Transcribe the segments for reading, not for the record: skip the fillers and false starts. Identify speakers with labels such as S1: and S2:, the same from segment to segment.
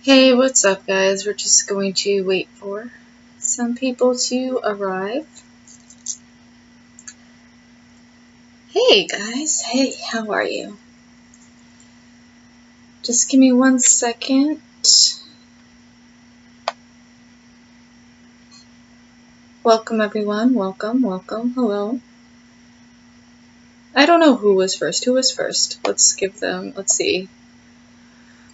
S1: Hey, what's up, guys? We're just going to wait for some people to arrive. Hey, guys. Hey, how are you? Just give me 1 second. Welcome, everyone. Welcome. Hello. I don't know who was first. Who was first? Let's give them, let's see.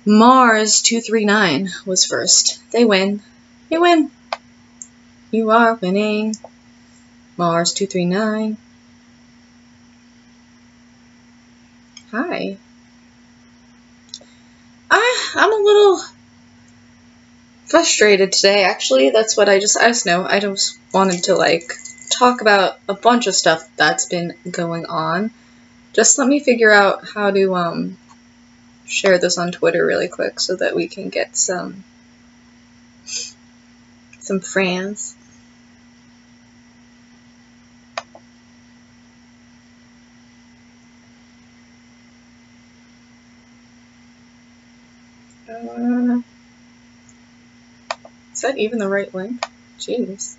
S1: Mars239 was first. They win. You win. You are winning. Mars239. Hi. I'm a little frustrated today, actually. That's what I just know. I just wanted to talk about a bunch of stuff that's been going on. Just let me figure out how to share this on Twitter really quick so that we can get some friends. Is that even the right link? Jeez.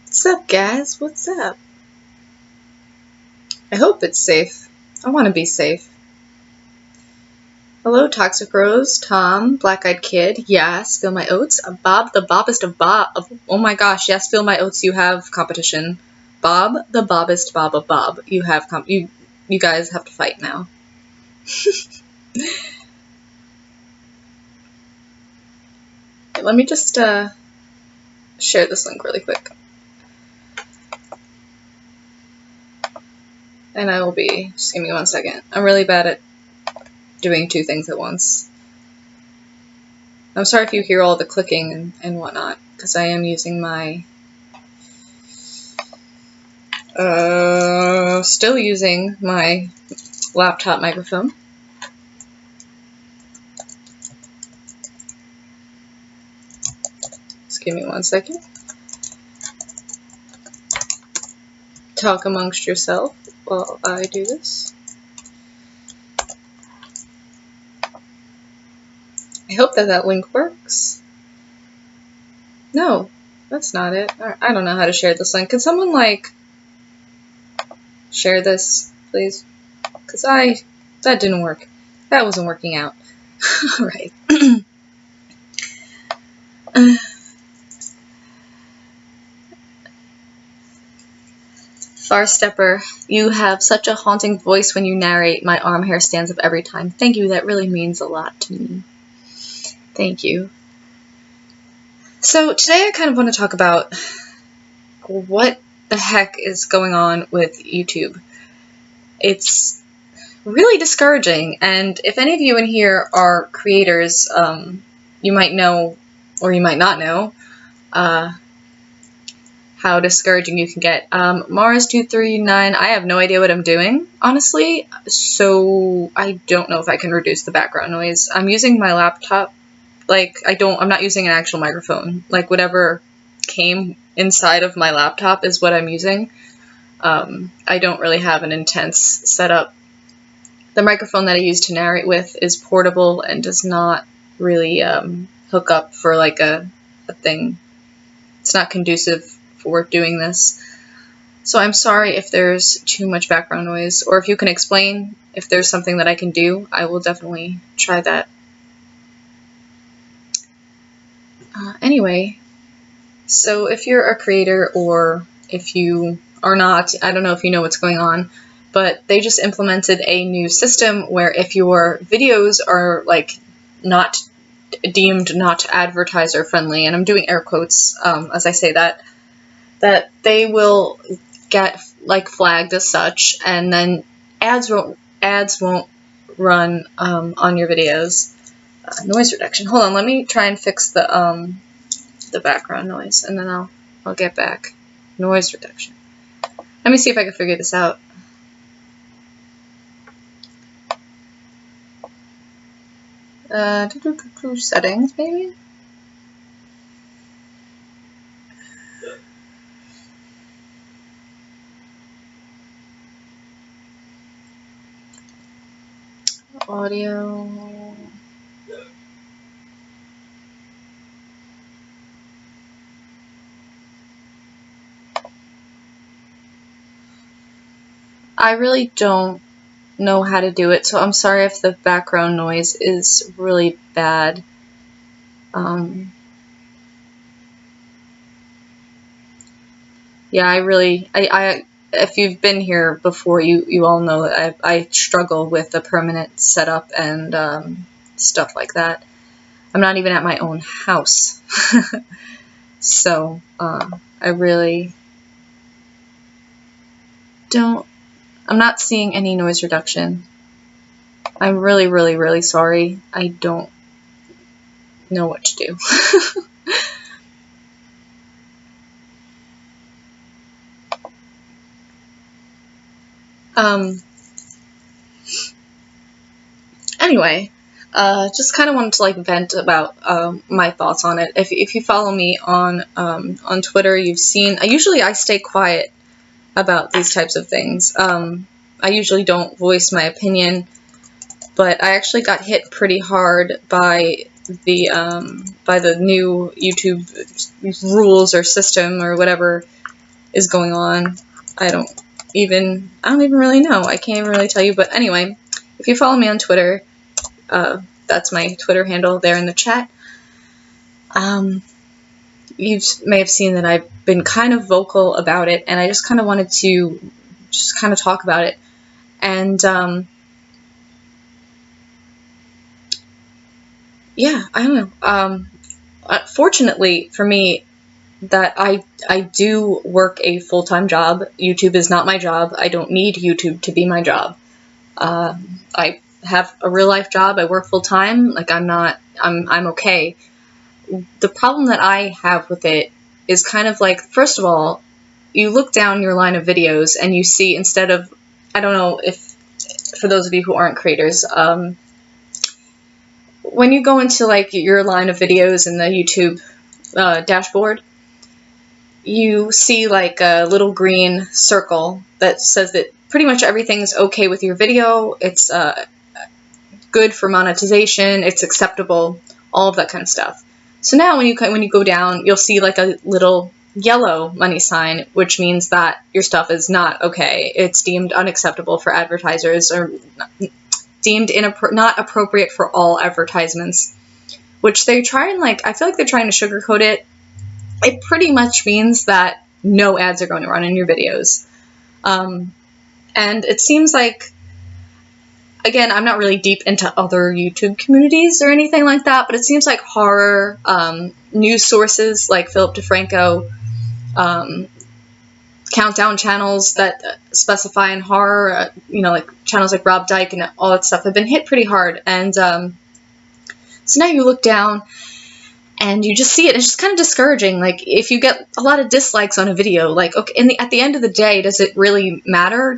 S1: What's up, guys? What's up? I hope it's safe. I want to be safe. Hello, Toxic Rose, Tom, Blackeyed Kid, yes, Spill My Oats, Bob, the Bobbest of Bob, oh my gosh, yes, Spill My Oats, you have competition. Bob, the Bobbest Bob of Bob, you have you guys have to fight now. Let me just share this link really quick. And I will be, just give me 1 second. I'm really bad at doing two things at once. I'm sorry if you hear all the clicking and whatnot, because I am using my, still using my laptop microphone. Just give me 1 second. Talk amongst yourself while I do this. I hope that link works. No, that's not it. I don't know how to share this link. Can someone share this, please? Because that didn't work. That wasn't working out. Alright. Farstepper, you have such a haunting voice when you narrate. My arm hair stands up every time. Thank you, that really means a lot to me. Thank you. So today I kind of want to talk about what the heck is going on with YouTube. It's really discouraging, and if any of you in here are creators, you might know, or you might not know, how discouraging you can get. Mars239, I have no idea what I'm doing, honestly, so I don't know if I can reduce the background noise. I'm using my laptop. I'm not using an actual microphone. Whatever came inside of my laptop is what I'm using. I don't really have an intense setup. The microphone that I use to narrate with is portable and does not really hook up for a thing. It's not conducive for doing this. So I'm sorry if there's too much background noise, or if you can explain if there's something that I can do, I will definitely try that. Anyway, so if you're a creator, or if you are not, I don't know if you know what's going on, but they just implemented a new system where if your videos are not deemed not advertiser friendly, and I'm doing air quotes as I say that they will get flagged as such, and then ads won't run on your videos. Noise reduction. Hold on, let me try and fix the background noise, and then I'll get back. Noise reduction. Let me see if I can figure this out. Settings, maybe? Audio. I really don't know how to do it, so I'm sorry if the background noise is really bad. Yeah, I if you've been here before, you all know that I struggle with the permanent setup and stuff like that. I'm not even at my own house. So, I really don't, I'm not seeing any noise reduction. I'm really, really, really sorry. I don't know what to do. Anyway, just kind of wanted to like vent about my thoughts on it. If you follow me on Twitter, you've seen I stay quiet about these types of things. I usually don't voice my opinion, but I actually got hit pretty hard by the new YouTube rules or system or whatever is going on. I don't even really know. I can't even really tell you. But anyway, if you follow me on Twitter, that's my Twitter handle there in the chat. You may have seen that I've been kind of vocal about it, and I just kind of wanted to just kind of talk about it. And yeah, I don't know. Fortunately for me, that I do work a full-time job. YouTube is not my job. I don't need YouTube to be my job. I have a real life job. I work full-time. Like I'm okay. The problem that I have with it is kind of like, first of all, you look down your line of videos and you see, instead of, I don't know if, for those of you who aren't creators, when you go into like your line of videos in the YouTube dashboard, you see like a little green circle that says that pretty much everything's okay with your video. It's good for monetization. It's acceptable. All of that kind of stuff. So now when you go down, you'll see like a little yellow money sign, which means that your stuff is not okay. It's deemed unacceptable for advertisers, or deemed not appropriate for all advertisements, which they try and like, I feel like they're trying to sugarcoat it. It pretty much means that no ads are going to run in your videos. And it seems like, again, I'm not really deep into other YouTube communities or anything like that, but it seems like horror news sources like Philip DeFranco, countdown channels that specify in horror, like channels like Rob Dyke and all that stuff have been hit pretty hard. And so now you look down and you just see it. It's just kind of discouraging. Like, if you get a lot of dislikes on a video, like, okay, at the end of the day, does it really matter?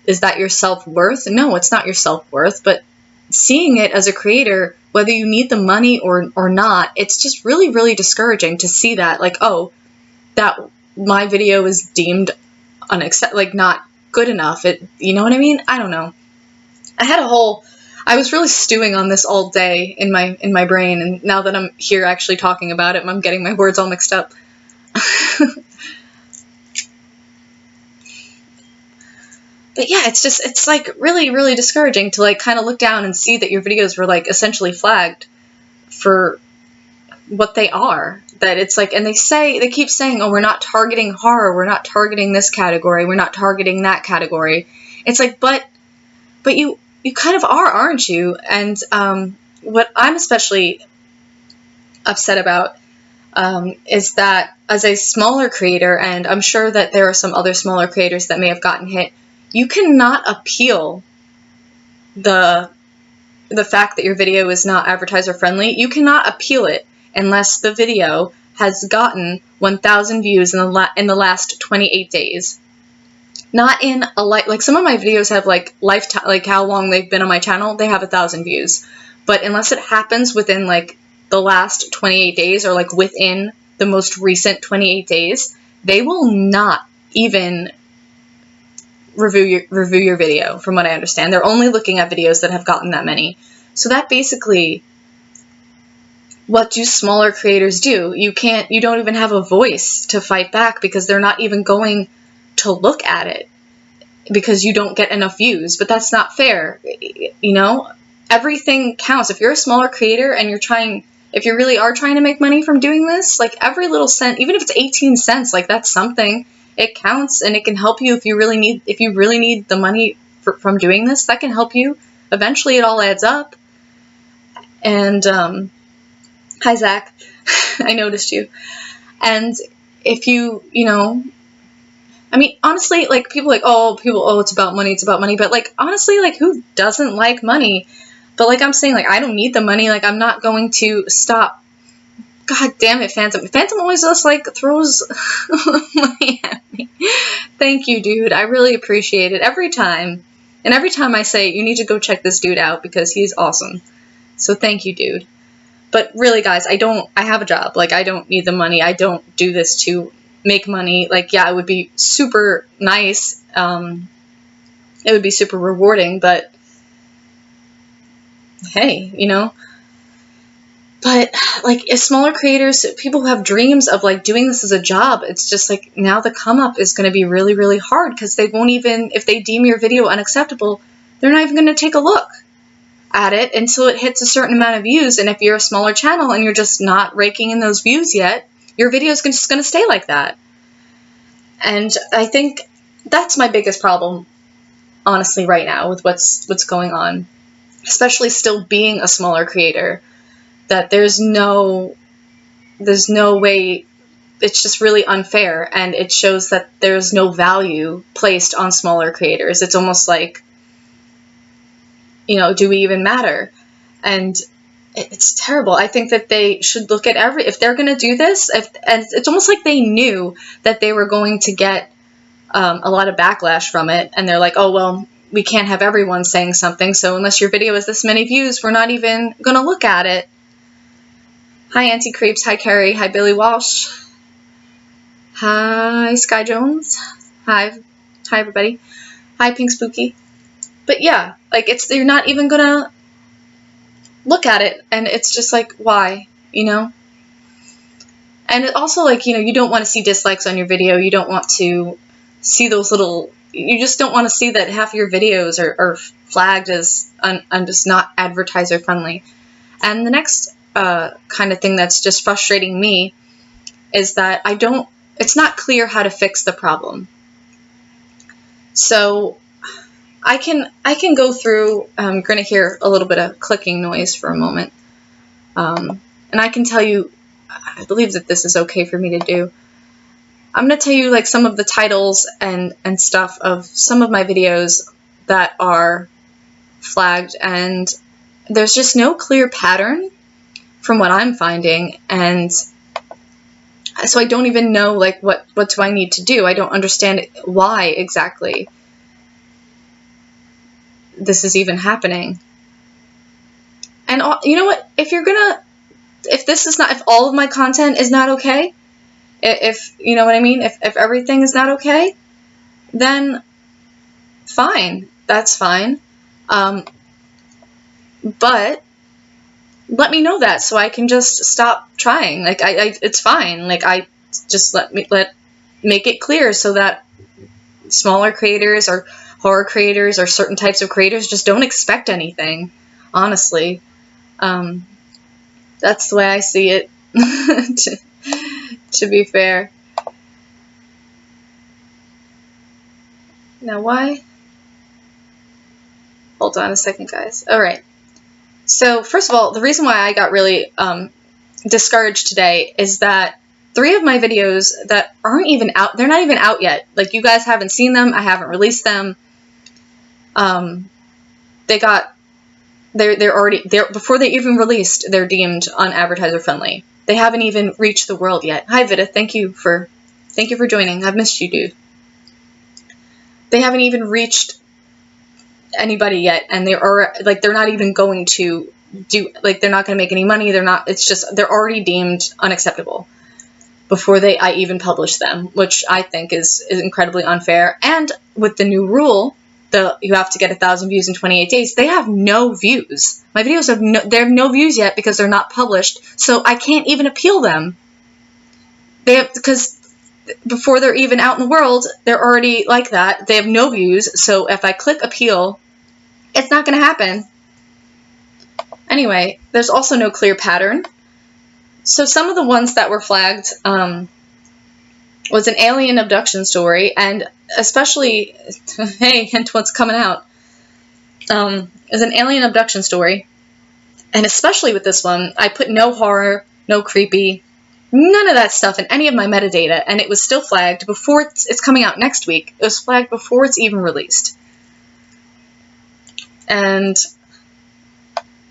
S1: Is that your self-worth? No, it's not your self-worth, but seeing it as a creator, whether you need the money or not, it's just really, really discouraging to see that, like, oh, that my video is deemed not good enough. You know what I mean? I don't know. I was really stewing on this all day in my brain, and now that I'm here actually talking about it, I'm getting my words all mixed up. But yeah, it's like really, really discouraging to like kind of look down and see that your videos were like essentially flagged for what they are. That it's like, and they keep saying, oh, we're not targeting horror, we're not targeting this category, we're not targeting that category. It's like, but you kind of are, aren't you? And what I'm especially upset about is that as a smaller creator, and I'm sure that there are some other smaller creators that may have gotten hit, you cannot appeal the fact that your video is not advertiser friendly. You cannot appeal it unless the video has gotten 1,000 views in the last 28 days. Not in a like some of my videos have like lifetime, like how long they've been on my channel, they have 1,000 views. But unless it happens within like the last 28 days or like within the most recent 28 days, they will not even review your video, from what I understand. They're only looking at videos that have gotten that many. So that basically what do smaller creators do? You don't even have a voice to fight back because they're not even going to look at it because you don't get enough views. But that's not fair. You know, everything counts. If you're a smaller creator and if you really are trying to make money from doing this, like every little cent, even if it's 18 cents, like that's something. It counts, and it can help you if you really need the money from doing this. That can help you. Eventually, it all adds up. And hi, Zach. I noticed you. And if you know, I mean, honestly, like people it's about money, it's about money. But like, honestly, like who doesn't like money? But like I'm saying, like I don't need the money. Like I'm not going to stop. God damn it, Phantom. Phantom always just like throws money at me. Thank you, dude. I really appreciate it every time. And every time I say, you need to go check this dude out because he's awesome. So thank you, dude. But really, guys, I have a job. Like, I don't need the money. I don't do this to make money. Like, yeah, it would be super nice. It would be super rewarding, but hey, you know. But, like, as smaller creators, people who have dreams of, like, doing this as a job, it's just, like, now the come-up is going to be really, really hard because they won't even, if they deem your video unacceptable, they're not even going to take a look at it until it hits a certain amount of views. And if you're a smaller channel and you're just not raking in those views yet, your video is just going to stay like that. And I think that's my biggest problem, honestly, right now with what's going on, especially still being a smaller creator. That there's no way, it's just really unfair, and it shows that there's no value placed on smaller creators. It's almost like, you know, do we even matter? And it's terrible. I think that they should look at if they're going to do this, and it's almost like they knew that they were going to get a lot of backlash from it, and they're like, oh, well, we can't have everyone saying something, so unless your video has this many views, we're not even going to look at it. Hi, Auntie Creeps. Hi, Carrie. Hi, Billy Walsh. Hi, Sky Jones. Hi, everybody. Hi, Pink Spooky. But yeah, like you're not even gonna look at it, and it's just like, why, you know? And it also, like, you know, you don't want to see dislikes on your video. You don't want to see those you just don't want to see that half of your videos are flagged as just not advertiser friendly. And the next kind of thing that's just frustrating me is that it's not clear how to fix the problem. So I can go through, I'm going to hear a little bit of clicking noise for a moment. And I can tell you, I believe that this is okay for me to do. I'm going to tell you like some of the titles and stuff of some of my videos that are flagged, and there's just no clear pattern from what I'm finding, and so I don't even know, like, what do I need to do? I don't understand why exactly this is even happening. And you know what? If all of my content is not okay, if you know what I mean, if everything is not okay, then fine, that's fine. But let me know that so I can just stop trying. Like it's fine. Like I just make it clear so that smaller creators or horror creators or certain types of creators just don't expect anything. Honestly, that's the way I see it. to be fair. Now why? Hold on a second, guys. All right. So first of all, the reason why I got really discouraged today is that 3 of my videos that aren't even out, they're not even out yet. Like, you guys haven't seen them. I haven't released them. They're already, before they even released, they're deemed unadvertiser friendly. They haven't even reached the world yet. Hi, Vita. Thank you for joining. I've missed you, dude. They haven't even reached anybody yet, and they're not even going to do, like, they're not going to make any money. They're already deemed unacceptable before I even publish them, which I think is incredibly unfair. And with the new rule, you have to get 1,000 views in 28 days. They have no views. My videos have no views yet because they're not published, so I can't even appeal them. Because before they're even out in the world, they're already like that. They have no views, so if I click appeal, it's not going to happen. Anyway, there's also no clear pattern. So some of the ones that were flagged was an alien abduction story, and especially, hey, hint what's coming out, is an alien abduction story. And especially with this one, I put no horror, no creepy, none of that stuff in any of my metadata, and it was still flagged before it's coming out next week. It was flagged before it's even released. And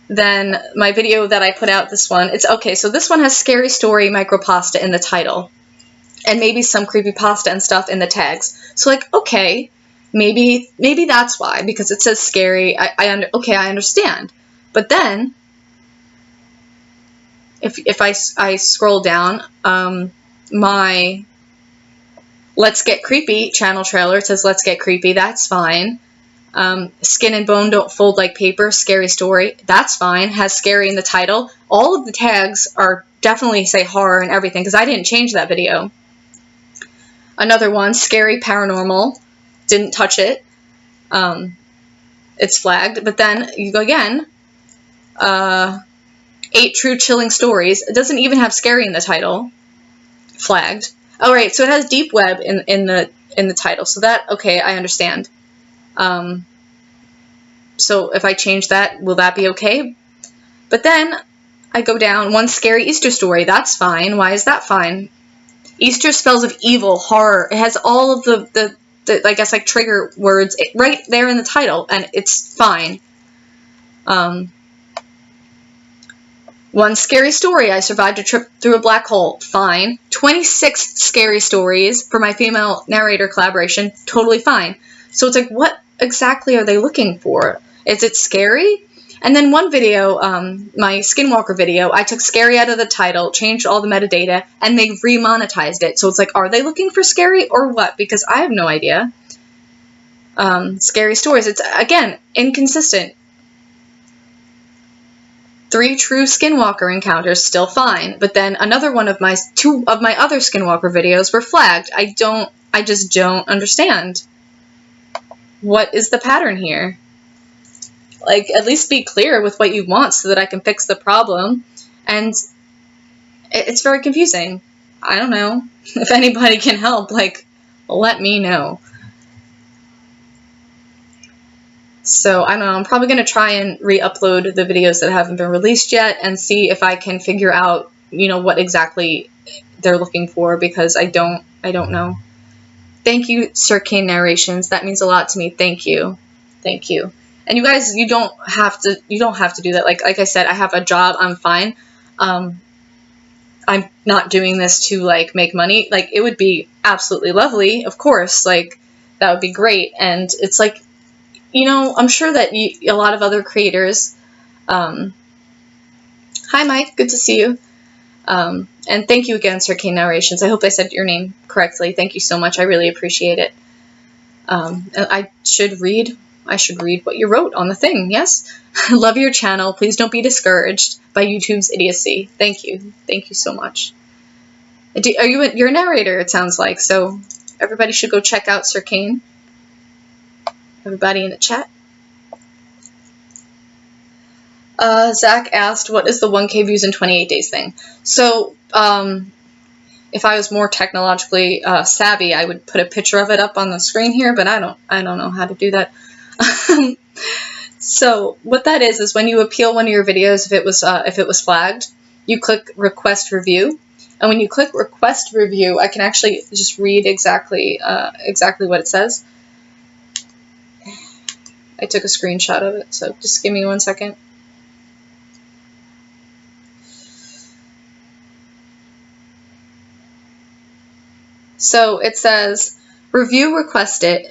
S1: then my video that I put out, this one, it's okay, so this one has scary story micropasta in the title, and maybe some creepypasta and stuff in the tags. So like, okay, maybe that's why, because it says scary. Okay, I understand. But then if I scroll down, my Let's Get Creepy channel trailer, it says Let's Get Creepy, that's fine. Skin and Bone Don't Fold Like Paper, scary story, that's fine, has scary in the title. All of the tags are definitely say horror and everything, because I didn't change that video. Another one, scary paranormal, didn't touch it. It's flagged. But then you go again, 8 True Chilling Stories, it doesn't even have scary in the title, flagged. Oh right, so it has deep web in the title, so that, okay, I understand. So if I change that, will that be okay? But then I go down, one scary Easter story, that's fine. Why is that fine? Easter spells of evil, horror. It has all of the I guess, like, trigger words right there in the title, and it's fine. One scary story, I survived a trip through a black hole, fine. 26 scary stories for my female narrator collaboration, totally fine. So it's like, what exactly are they looking for? Is it scary? And then one video, my Skinwalker video, I took scary out of the title, changed all the metadata, and they remonetized it. So it's like, are they looking for scary or what? Because I have no idea. Scary stories, it's, again, inconsistent. 3 true Skinwalker encounters, still fine. But then another one of two of my other Skinwalker videos were flagged. I just don't understand. What is the pattern here? Like, at least be clear with what you want so that I can fix the problem. And it's very confusing. I don't know. If anybody can help, like, let me know. So, I don't know. I'm probably going to try and re-upload the videos that haven't been released yet and see if I can figure out, what exactly they're looking for, because I don't know. Thank you, Sir Kane Narrations. That means a lot to me. Thank you. Thank you. And you guys, you don't have to do that. Like I said, I have a job. I'm fine. I'm not doing this to, like, make money. Like, it would be absolutely lovely, of course. Like, that would be great. And it's like, I'm sure that a lot of other creators. Hi, Mike. Good to see you. And thank you again, Sir Kane Narrations. I hope I said your name correctly. Thank you so much. I really appreciate it. And I should read what you wrote on the thing, yes? Love your channel. Please don't be discouraged by YouTube's idiocy. Thank you. Thank you so much. You're a narrator, it sounds like, so everybody should go check out Sir Kane. Everybody in the chat. Zach asked, what is the 1K views in 28 days thing? So, if I was more technologically savvy, I would put a picture of it up on the screen here, but I don't know how to do that. So what that is when you appeal one of your videos, if it was flagged, you click request review, and when you click request review, I can actually just read exactly what it says. I took a screenshot of it, so just give me 1 second. So it says, review requested,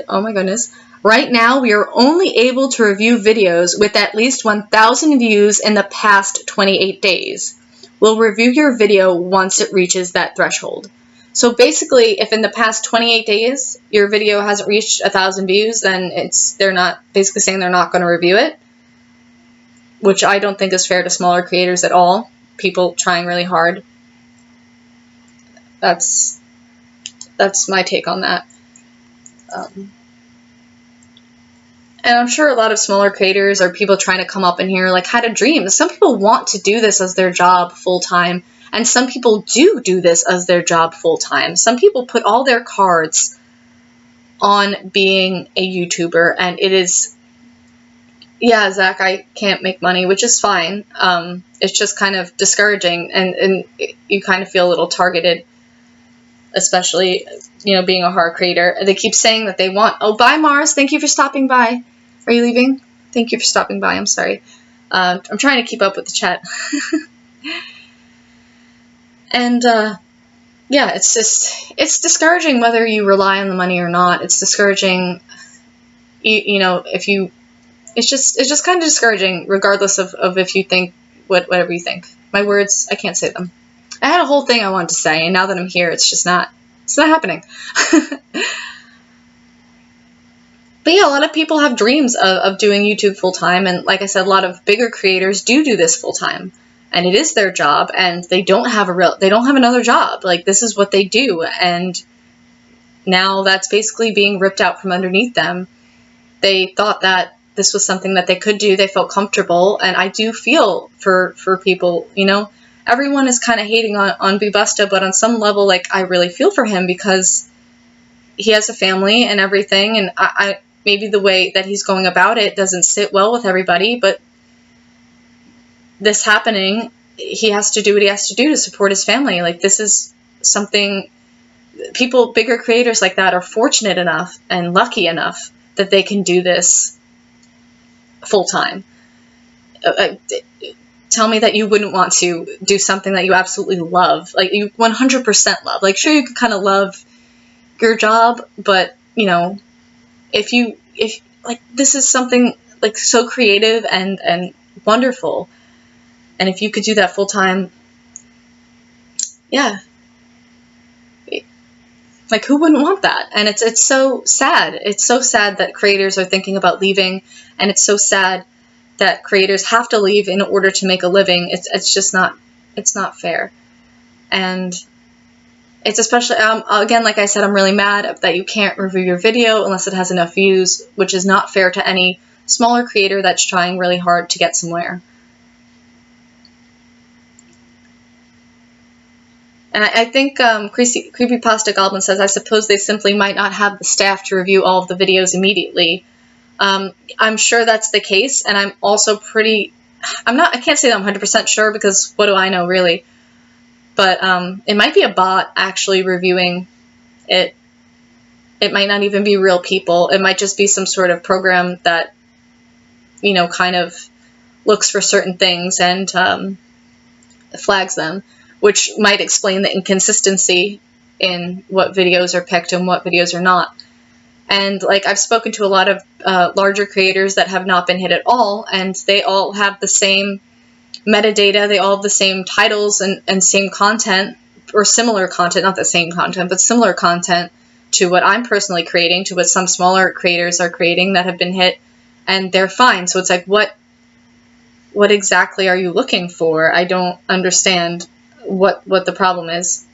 S1: oh my goodness. Right now, we are only able to review videos with at least 1,000 views in the past 28 days. We'll review your video once it reaches that threshold. So basically, if in the past 28 days your video hasn't reached 1,000 views, then they're not basically saying they're not going to review it, which I don't think is fair to smaller creators at all. People trying really hard. That's my take on that. And I'm sure a lot of smaller creators or people trying to come up in here like had a dream. Some people want to do this as their job full time, and some people do this as their job full time. Some people put all their cards on being a YouTuber, and it is, yeah, Zach, I can't make money, which is fine. It's just kind of discouraging, and you kind of feel a little targeted, especially, being a horror creator. They keep saying that they want, oh, bye, Mars. Thank you for stopping by. Are you leaving? Thank you for stopping by. I'm sorry. I'm trying to keep up with the chat. And, yeah, it's discouraging whether you rely on the money or not. It's discouraging, if you, it's just kind of discouraging regardless of if you think whatever you think. My words, I can't say them. I had a whole thing I wanted to say, and now that I'm here, it's not happening. But yeah, a lot of people have dreams of doing YouTube full time, and like I said, a lot of bigger creators do this full time, and it is their job, and they don't have another job. Like, this is what they do, and now that's basically being ripped out from underneath them. They thought that this was something that they could do. They felt comfortable, and I do feel for people. Everyone is kind of hating on Busta, but on some level, like, I really feel for him because he has a family and everything, and I maybe the way that he's going about it doesn't sit well with everybody, but this happening, he has to do what he has to do to support his family. Like, this is something bigger creators like that are fortunate enough and lucky enough that they can do this full time. Tell me that you wouldn't want to do something that you absolutely love, like you 100% love. Like, sure, you could kind of love your job, but if like, this is something like so creative and wonderful, and if you could do that full time, yeah, like, who wouldn't want that? And it's so sad. It's so sad that creators are thinking about leaving, and it's so sad that creators have to leave in order to make a living. It's just not, it's not fair. And it's especially, again, like I said, I'm really mad that you can't review your video unless it has enough views, which is not fair to any smaller creator that's trying really hard to get somewhere. And I think Creepypasta Goblin says, I suppose they simply might not have the staff to review all of the videos immediately. I'm sure that's the case, and I'm also I can't say that I'm 100% sure, because what do I know, really? But it might be a bot actually reviewing it. It might not even be real people. It might just be some sort of program that, kind of looks for certain things and flags them, which might explain the inconsistency in what videos are picked and what videos are not. And, like, I've spoken to a lot of larger creators that have not been hit at all, and they all have the same metadata, they all have the same titles and same content, or similar content, not the same content, but similar content to what I'm personally creating, to what some smaller creators are creating that have been hit, and they're fine. So it's like, what exactly are you looking for? I don't understand what the problem is.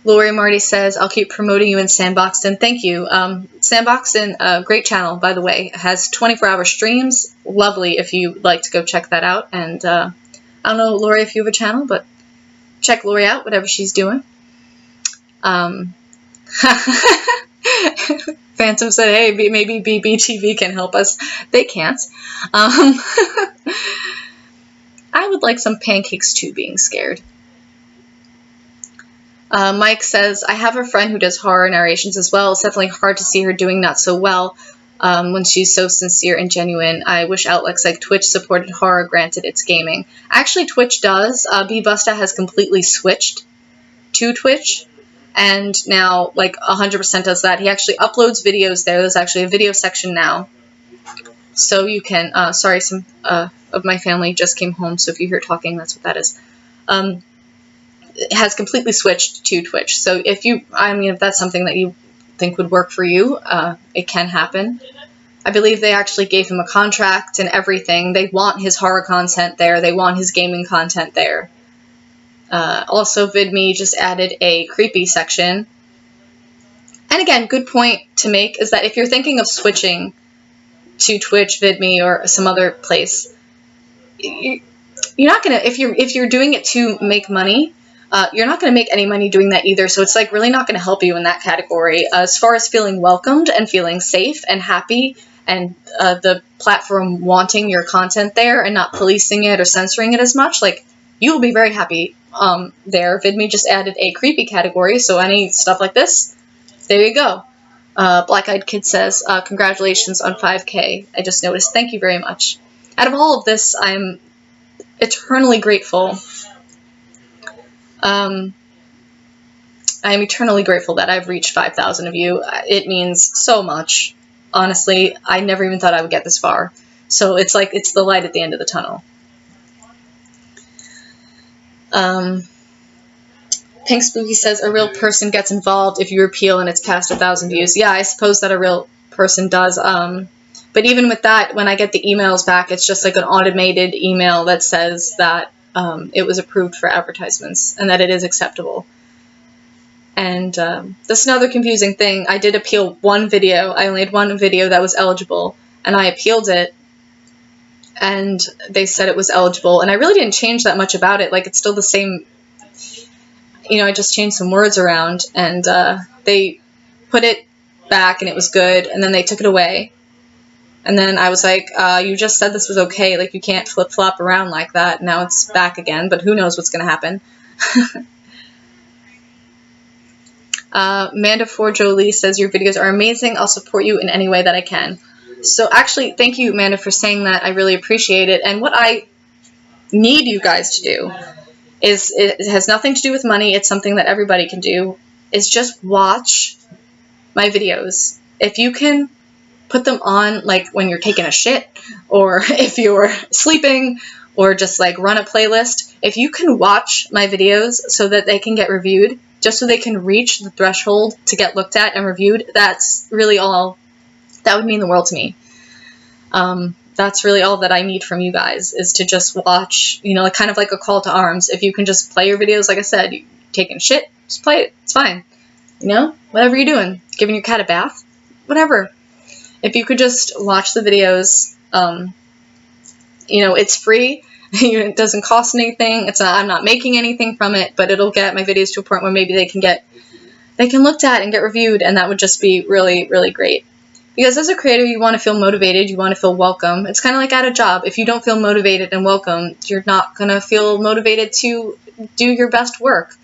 S1: Lori Marty says, I'll keep promoting you in Sandboxden. Thank you. Sandboxden, a great channel, by the way, has 24-hour streams. Lovely if you like to go check that out. And I don't know, Lori, if you have a channel, but check Lori out, whatever she's doing. Phantom said, hey, maybe BBTV can help us. They can't. I would like some pancakes too, being scared. Mike says, I have a friend who does horror narrations as well. It's definitely hard to see her doing that so well when she's so sincere and genuine. I wish outlets like Twitch supported horror, granted it's gaming. Actually, Twitch does. Busta has completely switched to Twitch, and now, like, 100% does that. He actually uploads videos there. There's actually a video section now. So you can, sorry, some of my family just came home, so if you hear talking, that's what that is. It has completely switched to Twitch. So if that's something that you think would work for you, it can happen. I believe they actually gave him a contract and everything. They want his horror content there. They want his gaming content there. Also, VidMe just added a creepy section. And again, good point to make is that if you're thinking of switching to Twitch, VidMe, or some other place, you're not gonna, if you're doing it to make money, you're not gonna make any money doing that either. So it's like really not gonna help you in that category. As far as feeling welcomed and feeling safe and happy, and the platform wanting your content there and not policing it or censoring it as much, like, you will be very happy there. VidMe just added a creepy category, so any stuff like this, there you go. Blackeyed Kid says, congratulations on 5K. I just noticed. Thank you very much. Out of all of this, I'm eternally grateful. I'm eternally grateful that I've reached 5,000 of you. It means so much. Honestly, I never even thought I would get this far. So it's like, it's the light at the end of the tunnel. Pink Spooky says, a real person gets involved if you appeal and it's past 1,000 views. Yeah, I suppose that a real person does. But even with that, when I get the emails back, it's just like an automated email that says that it was approved for advertisements and that it is acceptable. And this is another confusing thing. I did appeal one video. I only had one video that was eligible, and I appealed it, and they said it was eligible. And I really didn't change that much about it. Like, it's still the same. I just changed some words around, and they put it back, and it was good, and then they took it away. And then I was like, you just said this was okay. Like, you can't flip-flop around like that. Now it's back again, but who knows what's going to happen. Manda4 Jolie says, your videos are amazing. I'll support you in any way that I can. So actually, thank you, Amanda, for saying that. I really appreciate it. And what I need you guys to do is, it has nothing to do with money. It's something that everybody can do, is just watch my videos. If you can put them on, like, when you're taking a shit, or if you're sleeping, or just, like, run a playlist. If you can watch my videos so that they can get reviewed, just so they can reach the threshold to get looked at and reviewed, that's really all. That would mean the world to me. That's really all that I need from you guys, is to just watch, kind of like a call to arms. If you can just play your videos, like I said, you're taking shit, just play it. It's fine. Whatever you're doing. Giving your cat a bath, whatever. If you could just watch the videos, it's free. It doesn't cost anything. I'm not making anything from it, but it'll get my videos to a point where maybe they can looked at and get reviewed, and that would just be really, really great. Because as a creator, you want to feel motivated, you want to feel welcome. It's kind of like at a job. If you don't feel motivated and welcome, you're not going to feel motivated to do your best work.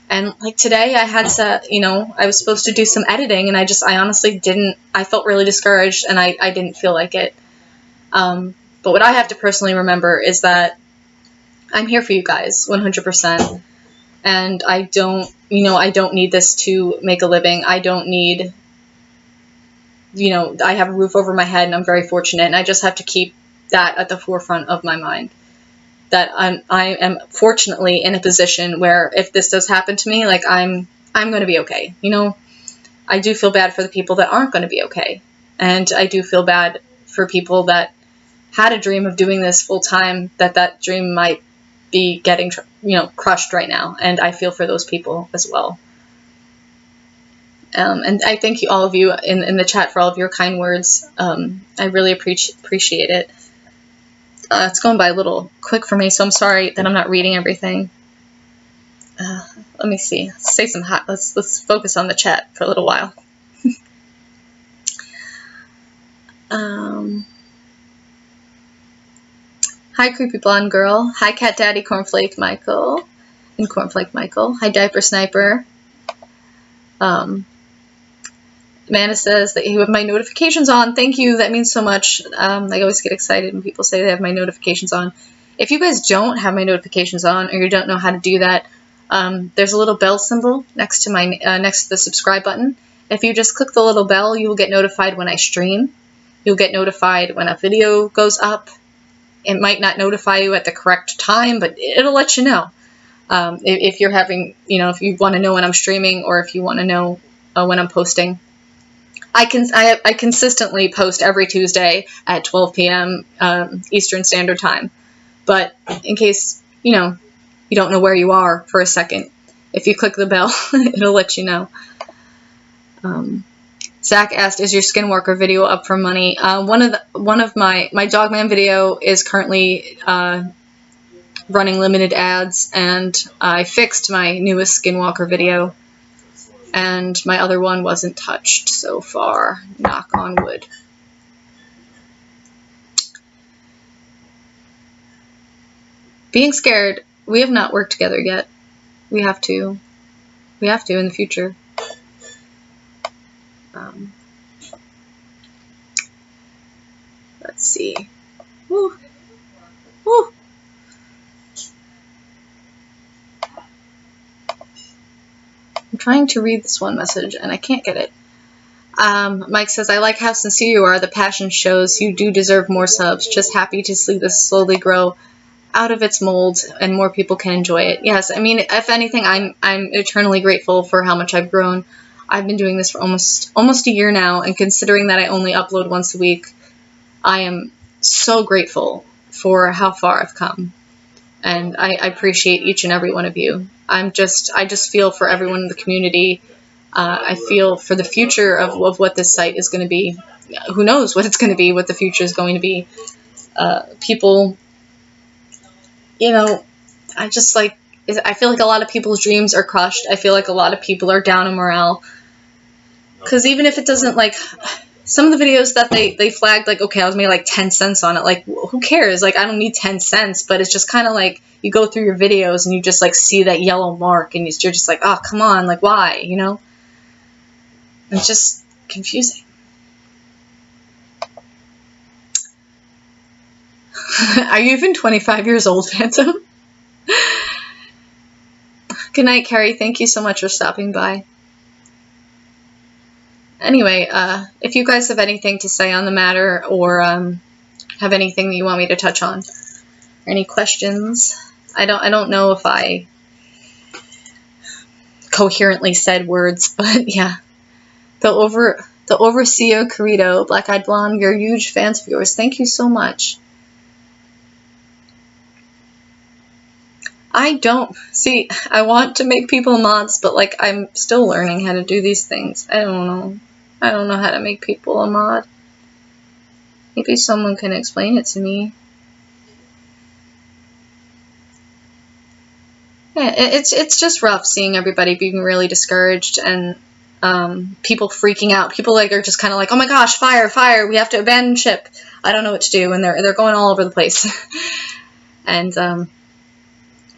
S1: And like today, I had to, I was supposed to do some editing, and I honestly didn't. I felt really discouraged, and I didn't feel like it. But what I have to personally remember is that I'm here for you guys 100%. And I don't need this to make a living. I don't need, I have a roof over my head, and I'm very fortunate. And I just have to keep that at the forefront of my mind. That I am fortunately in a position where if this does happen to me, like, I'm going to be okay. I do feel bad for the people that aren't going to be okay. And I do feel bad for people that had a dream of doing this full time, that dream might be getting, crushed right now. And I feel for those people as well. And I thank you, all of you in the chat, for all of your kind words. I really appreciate it. It's going by a little quick for me, so I'm sorry that I'm not reading everything. Let me see. Say some hot. Let's focus on the chat for a little while. Hi, Creepy Blonde Girl. Hi, Cat Daddy Cornflake Michael. And Cornflake Michael. Hi, Diaper Sniper. Amanda says that you have my notifications on. Thank you. That means so much. I always get excited when people say they have my notifications on. If you guys don't have my notifications on, or you don't know how to do that, there's a little bell symbol next to the subscribe button. If you just click the little bell, you will get notified when I stream. You'll get notified when a video goes up. It might not notify you at the correct time, but it'll let you know. If you're having, if you want to know when I'm streaming, or if you want to know when I'm posting. I consistently post every Tuesday at 12 p.m. Eastern Standard Time. But in case, you don't know where you are for a second, if you click the bell, it'll let you know. Zach asked, "Is your Skinwalker video up for money?" One of my Dogman video is currently running limited ads, and I fixed my newest Skinwalker video, and my other one wasn't touched so far. Knock on wood. Being scared. We have not worked together yet. We have to. We have to in the future. Let's see. Woo. Woo. I'm trying to read this one message and I can't get it. Mike says, "I like how sincere you are. The passion shows. You do deserve more subs. Just happy to see this slowly grow out of its mold and more people can enjoy it." Yes, I mean, if anything, I'm eternally grateful for how much I've grown. I've been doing this for almost a year now, and considering that I only upload once a week, I am so grateful for how far I've come. And I appreciate each and every one of you. I just feel for everyone in the community. I feel for the future of what this site is going to be. Who knows what it's going to be, what the future is going to be. People, I feel like a lot of people's dreams are crushed. I feel like a lot of people are down in morale. Because even if it doesn't, some of the videos that they flagged, okay, I was making 10 cents on it. Who cares? I don't need 10 cents, but it's just kind of you go through your videos and you just see that yellow mark and you're just oh, come on, why, It's just confusing. Are you even 25 years old, Phantom? Good night, Carrie. Thank you so much for stopping by. Anyway, if you guys have anything to say on the matter, or have anything that you want me to touch on, or any questions, I don't know if I coherently said words, but yeah. The Overseer Corrido, Black-Eyed Blonde, you're huge fans of yours. Thank you so much. I want to make people mods, but I'm still learning how to do these things. I don't know. I don't know how to make people a mod. Maybe someone can explain it to me. Yeah, it's just rough seeing everybody being really discouraged and people freaking out. People are just kind of oh my gosh, fire, we have to abandon ship. I don't know what to do, and they're going all over the place. And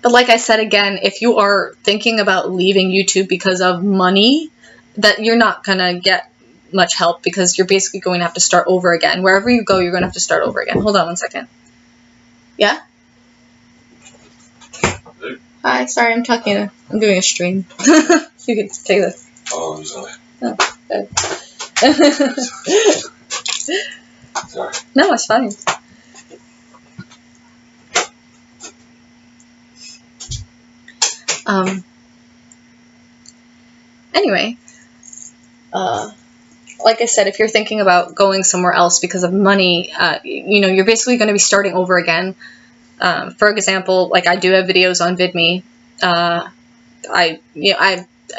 S1: but like I said again, if you are thinking about leaving YouTube because of money, that you're not gonna get much help, because you're basically going to have to start over again. Wherever you go, you're going to have to start over again. Hold on one second. Yeah? Hi, sorry, I'm doing a stream. You can take this.
S2: Oh, I'm sorry.
S1: Oh, good.
S2: Sorry.
S1: No, it's fine. Anyway, like I said, if you're thinking about going somewhere else because of money, you're basically going to be starting over again. For example, I do have videos on VidMe. I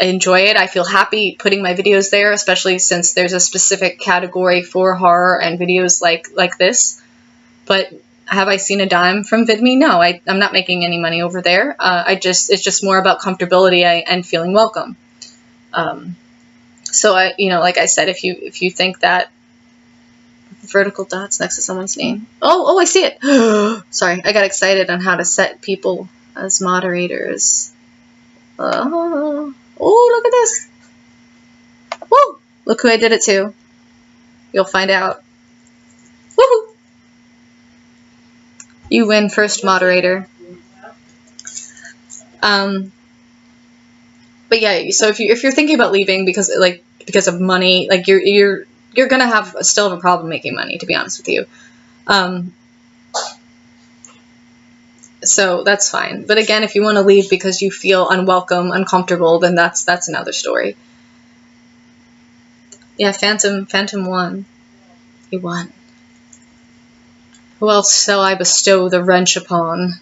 S1: enjoy it. I feel happy putting my videos there, especially since there's a specific category for horror and videos like this. But have I seen a dime from VidMe? No, I'm not making any money over there. It's just more about comfortability and feeling welcome. So like I said, if you think that vertical dots next to someone's name. Oh, I see it. Sorry, I got excited on how to set people as moderators. Oh, look at this. Woo! Look who I did it to. You'll find out. Woohoo! You win first moderator. But yeah, so if you're thinking about leaving because of money, you're you're going to still have a problem making money, to be honest with you. So that's fine. But again, if you want to leave because you feel unwelcome, uncomfortable, then that's another story. Yeah, Phantom won. He won. Who else shall I bestow the wrench upon?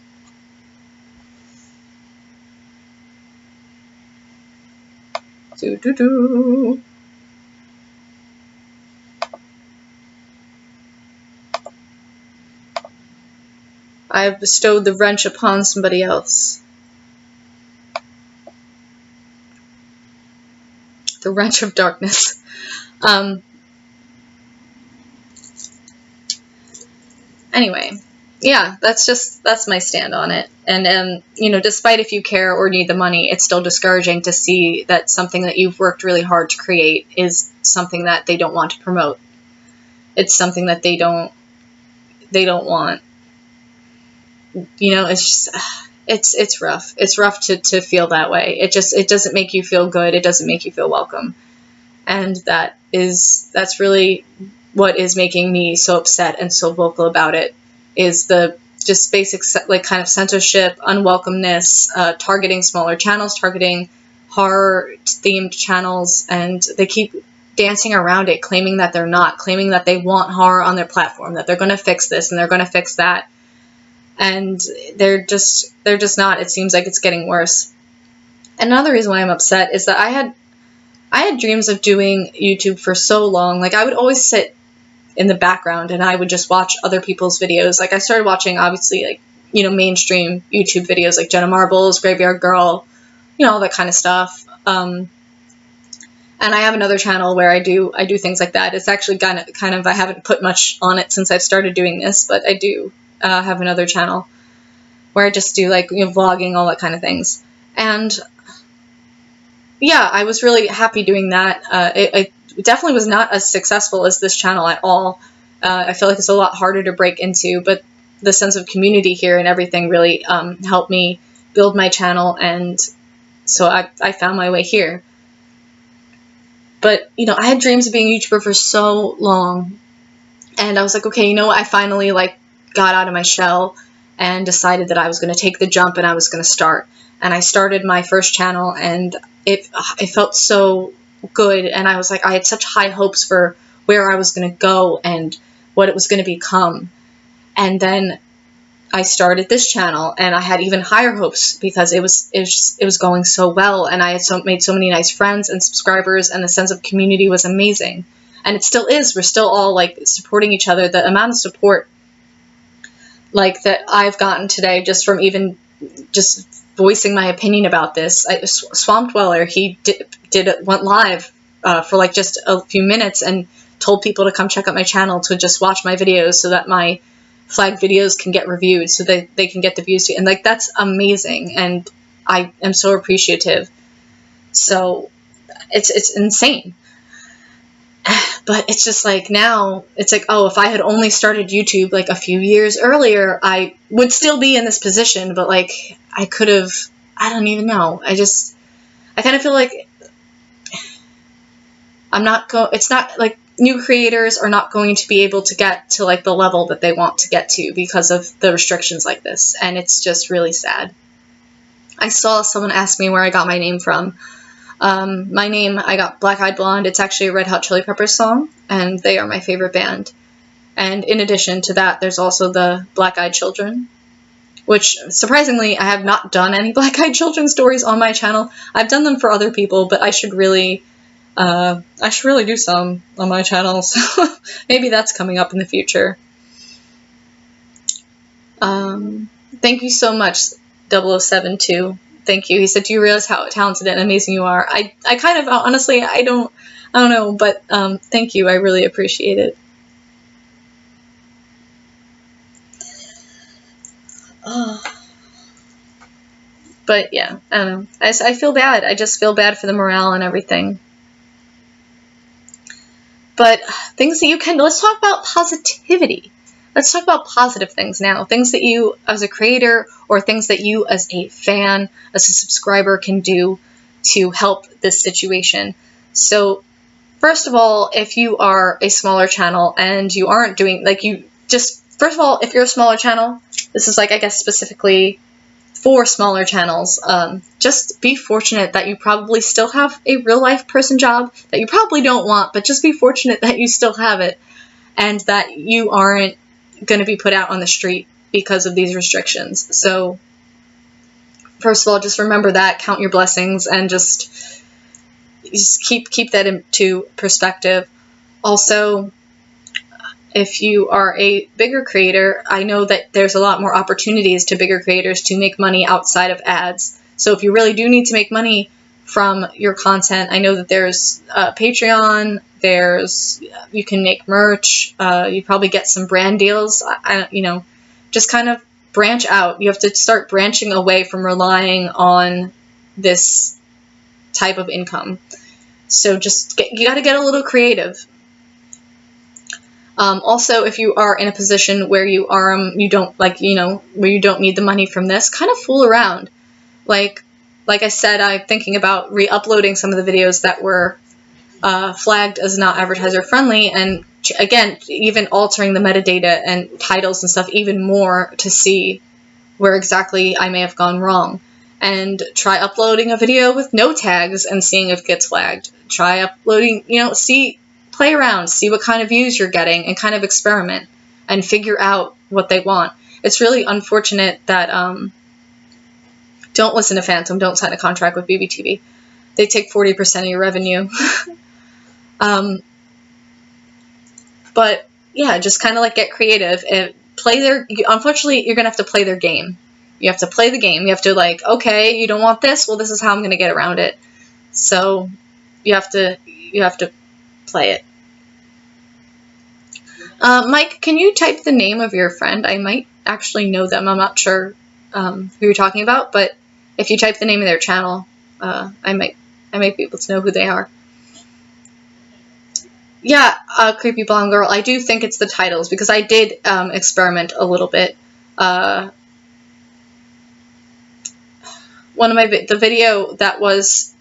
S1: Do. I have bestowed the wrench upon somebody else. The wrench of darkness. Anyway, yeah, that's my stand on it. And you know, despite if you care or need the money, it's still discouraging to see that something that you've worked really hard to create is something that they don't want to promote. It's something that they don't want. You know, it's just, it's rough. It's rough to feel that way. It doesn't make you feel good. It doesn't make you feel welcome. And that's really what is making me so upset and so vocal about it, is the just basic like kind of censorship, unwelcomeness, targeting smaller channels, targeting horror themed channels, and they keep dancing around it, claiming that they're not, claiming that they want horror on their platform, that they're going to fix this and they're going to fix that, and they're just not. It seems like it's getting worse. And another reason why I'm upset is that I had dreams of doing YouTube for so long. Like, I would always sit in the background and I would just watch other people's videos. Like, I started watching, obviously, like, you know, mainstream YouTube videos like Jenna Marbles, Graveyard Girl, you know, all that kind of stuff. And I have another channel where I do things like that. It's actually kind of I haven't put much on it since I've started doing this, but I do have another channel where I just do, like, you know, vlogging, all that kind of things. And yeah, I was really happy doing that. It definitely was not as successful as this channel at all. I feel like it's a lot harder to break into, but the sense of community here and everything really helped me build my channel, and so I found my way here. But, you know, I had dreams of being a YouTuber for so long, and I was like, okay, you know what, I finally, like, got out of my shell and decided that I was going to take the jump and I was going to start. And I started my first channel, and it felt so good, and I was like, I had such high hopes for where I was going to go and what it was going to become. And then I started this channel, and I had even higher hopes because it was going so well, and I had made so many nice friends and subscribers, and the sense of community was amazing. And it still is. We're still all, like, supporting each other. The amount of support, like, that I've gotten today just from even just voicing my opinion about this. Swamp Dweller, he went live for, like, just a few minutes and told people to come check out my channel to just watch my videos so that my flagged videos can get reviewed, so that they can get the views. And, like, that's amazing, and I am so appreciative. So it's insane. But it's just like, now it's like, oh, if I had only started YouTube like a few years earlier, I would still be in this position. But, like, I could have, I don't even know. I kind of feel like it's not like new creators are not going to be able to get to, like, the level that they want to get to because of the restrictions like this. And it's just really sad. I saw someone ask me where I got my name from. My name, I got Blackeyed Blonde. It's actually a Red Hot Chili Peppers song, and they are my favorite band. And in addition to that, there's also the Black-Eyed Children, which, surprisingly, I have not done any Black-Eyed Children stories on my channel. I've done them for other people, but I should really do some on my channel, so maybe that's coming up in the future. Thank you so much, 0072. Thank you. He said, do you realize how talented and amazing you are? I kind of, honestly, I don't know, but thank you. I really appreciate it. But yeah, I don't know. I feel bad. I just feel bad for the morale and everything. But things that you can, let's talk about positivity. Let's talk about positive things now. Things that you as a creator, or things that you as a fan, as a subscriber, can do to help this situation. So First of all, if you are a smaller channel and you aren't doing, like, first of all, if you're a smaller channel, this is, like, I guess specifically for smaller channels, just be fortunate that you probably still have a real life person job that you probably don't want, but just be fortunate that you still have it and that you aren't going to be put out on the street because of these restrictions. So, first of all, just remember that, count your blessings, and just keep that into perspective. Also, if you are a bigger creator, I know that there's a lot more opportunities to bigger creators to make money outside of ads. So if you really do need to make money from your content, I know that there's Patreon, you can make merch, you probably get some brand deals, just kind of branch out. You have to start branching away from relying on this type of income. So you got to get a little creative. Also, if you are in a position where you don't where you don't need the money from this, kind of fool around. Like I said, I'm thinking about re-uploading some of the videos that were flagged as not advertiser friendly, and again, even altering the metadata and titles and stuff even more to see where exactly I may have gone wrong. And try uploading a video with no tags and seeing if it gets flagged. Try uploading, play around, see what kind of views you're getting, and kind of experiment and figure out what they want. It's really unfortunate that don't listen to Phantom, don't sign a contract with BBTV. They take 40% of your revenue. But yeah, just kind of like get creative and unfortunately, you're gonna have to play their game. You have to play the game. You have to okay, you don't want this? Well, this is how I'm gonna get around it. So you have to play it. Mike, can you type the name of your friend? I might actually know them. I'm not sure who you're talking about, but if you type the name of their channel, I might be able to know who they are. Yeah, Creepy Blonde Girl. I do think it's the titles because I did experiment a little bit. One of the video that was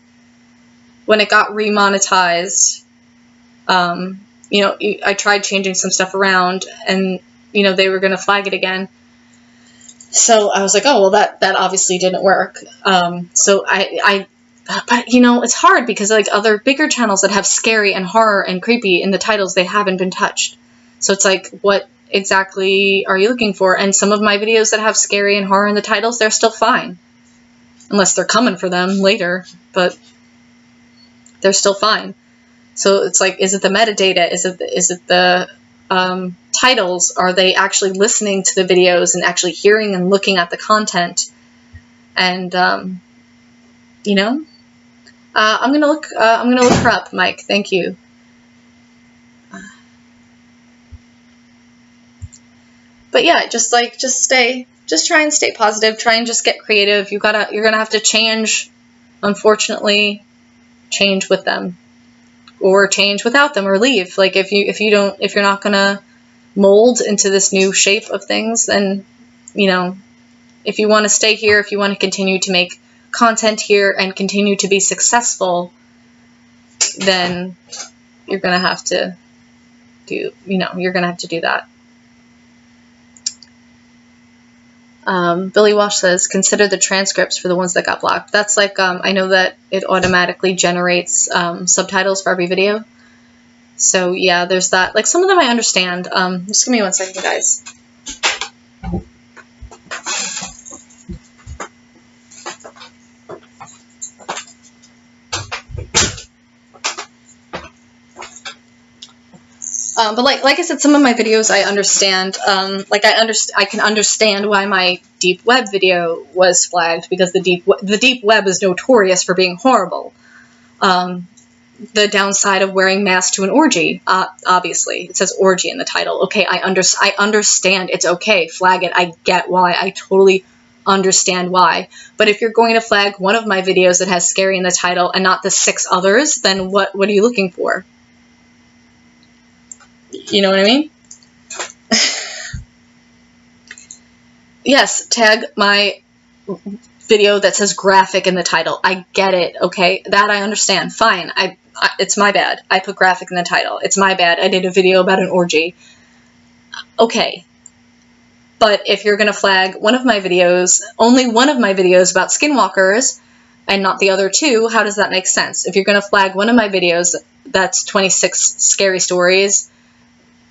S1: when it got remonetized. I tried changing some stuff around, and they were going to flag it again. So I was like, oh well, that obviously didn't work. But it's hard because other bigger channels that have scary and horror and creepy in the titles, they haven't been touched. So it's like, what exactly are you looking for? And some of my videos that have scary and horror in the titles, they're still fine, unless they're coming for them later. But they're still fine. So it's like, is it the metadata? Is it the titles? Are they actually listening to the videos and actually hearing and looking at the content? And I'm gonna look her up, Mike. Thank you. But yeah, just try and stay positive. Try and just get creative. You're gonna have to change. Unfortunately, change with them, or change without them, or leave. Like if you're not gonna mold into this new shape of things, then if you want to stay here, if you want to continue to make content here and continue to be successful, then you're gonna have to do that. Billy Walsh says, consider the transcripts for the ones that got blocked. That's I know that it automatically generates subtitles for every video. So yeah, there's that. Some of them I understand. Just give me 1 second, guys. But like I said, some of my videos I understand. I can understand why my deep web video was flagged, because the deep web is notorious for being horrible. The downside of wearing masks to an orgy, obviously it says orgy in the title. Okay, I understand. It's okay. Flag it. I get why. I totally understand why. But if you're going to flag one of my videos that has scary in the title and not the 6 others, then what are you looking for? You know what I mean? Yes, tag my video that says graphic in the title. I get it, okay? That I understand. Fine. It's my bad. I put graphic in the title. It's my bad. I did a video about an orgy. Okay. But if you're going to flag one of my videos, only one of my videos about skinwalkers, and not the other two, how does that make sense? If you're going to flag one of my videos that's 26 scary stories,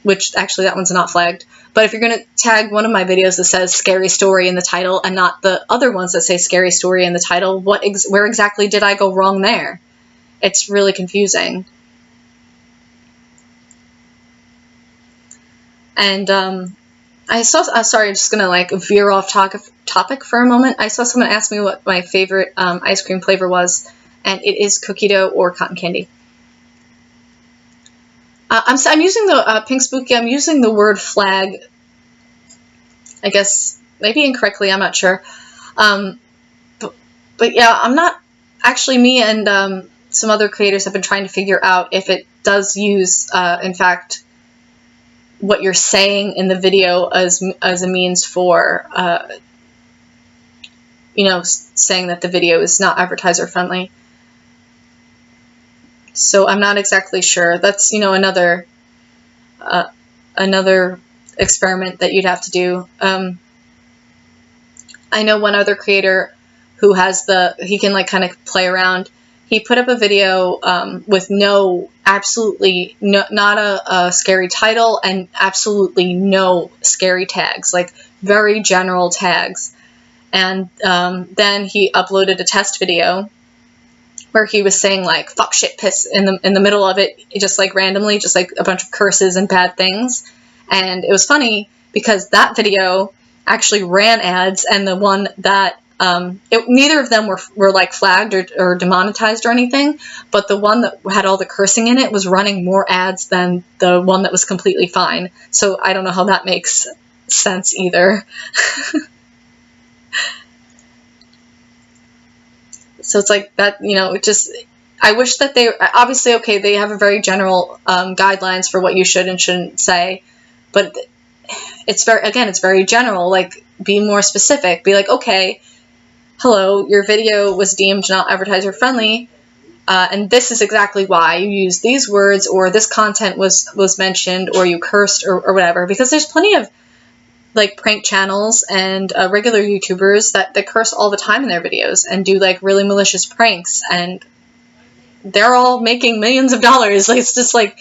S1: which actually that one's not flagged, but if you're going to tag one of my videos that says scary story in the title and not the other ones that say scary story in the title, where exactly did I go wrong there? It's really confusing. And sorry, I'm just gonna like veer off topic for a moment. I saw someone ask me what my favorite ice cream flavor was, and it is cookie dough or cotton candy. I'm using the Pink Spooky. I'm using the word flag. I guess maybe incorrectly. I'm not sure. But yeah, I'm not actually. Me and some other creators have been trying to figure out if it does use, in fact, what you're saying in the video as a means for, saying that the video is not advertiser friendly. So I'm not exactly sure. That's, another experiment that you'd have to do. I know one other creator who has he can like kind of play around. He put up a video with absolutely not a scary title and absolutely no scary tags, like very general tags. And then he uploaded a test video where he was saying like fuck, shit, piss in the middle of it, just like randomly, just like a bunch of curses and bad things. And it was funny because that video actually ran ads, and the one that neither of them were like flagged or demonetized or anything, but the one that had all the cursing in it was running more ads than the one that was completely fine. So I don't know how that makes sense either. So it's like that, I wish that they, obviously, okay, they have a very general guidelines for what you should and shouldn't say, but it's very general. Like, be more specific. Be like, okay, hello, your video was deemed not advertiser friendly, and this is exactly why you used these words, or this content was mentioned, or you cursed, or whatever. Because there's plenty of like prank channels and regular YouTubers that curse all the time in their videos and do like really malicious pranks, and they're all making millions of dollars. Like, it's just like,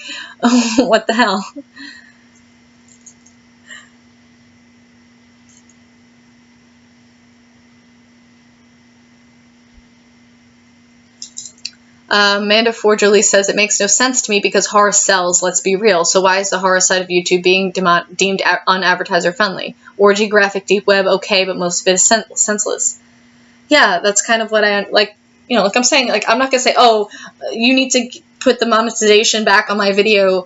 S1: what the hell? Amanda Forgerly says, it makes no sense to me because horror sells, let's be real. So why is the horror side of YouTube being deemed unadvertiser friendly? Orgy, graphic, deep web, okay, but most of it is senseless. Yeah, that's kind of what I, like, like I'm saying, like, I'm not going to say, oh, you need to put the monetization back on my video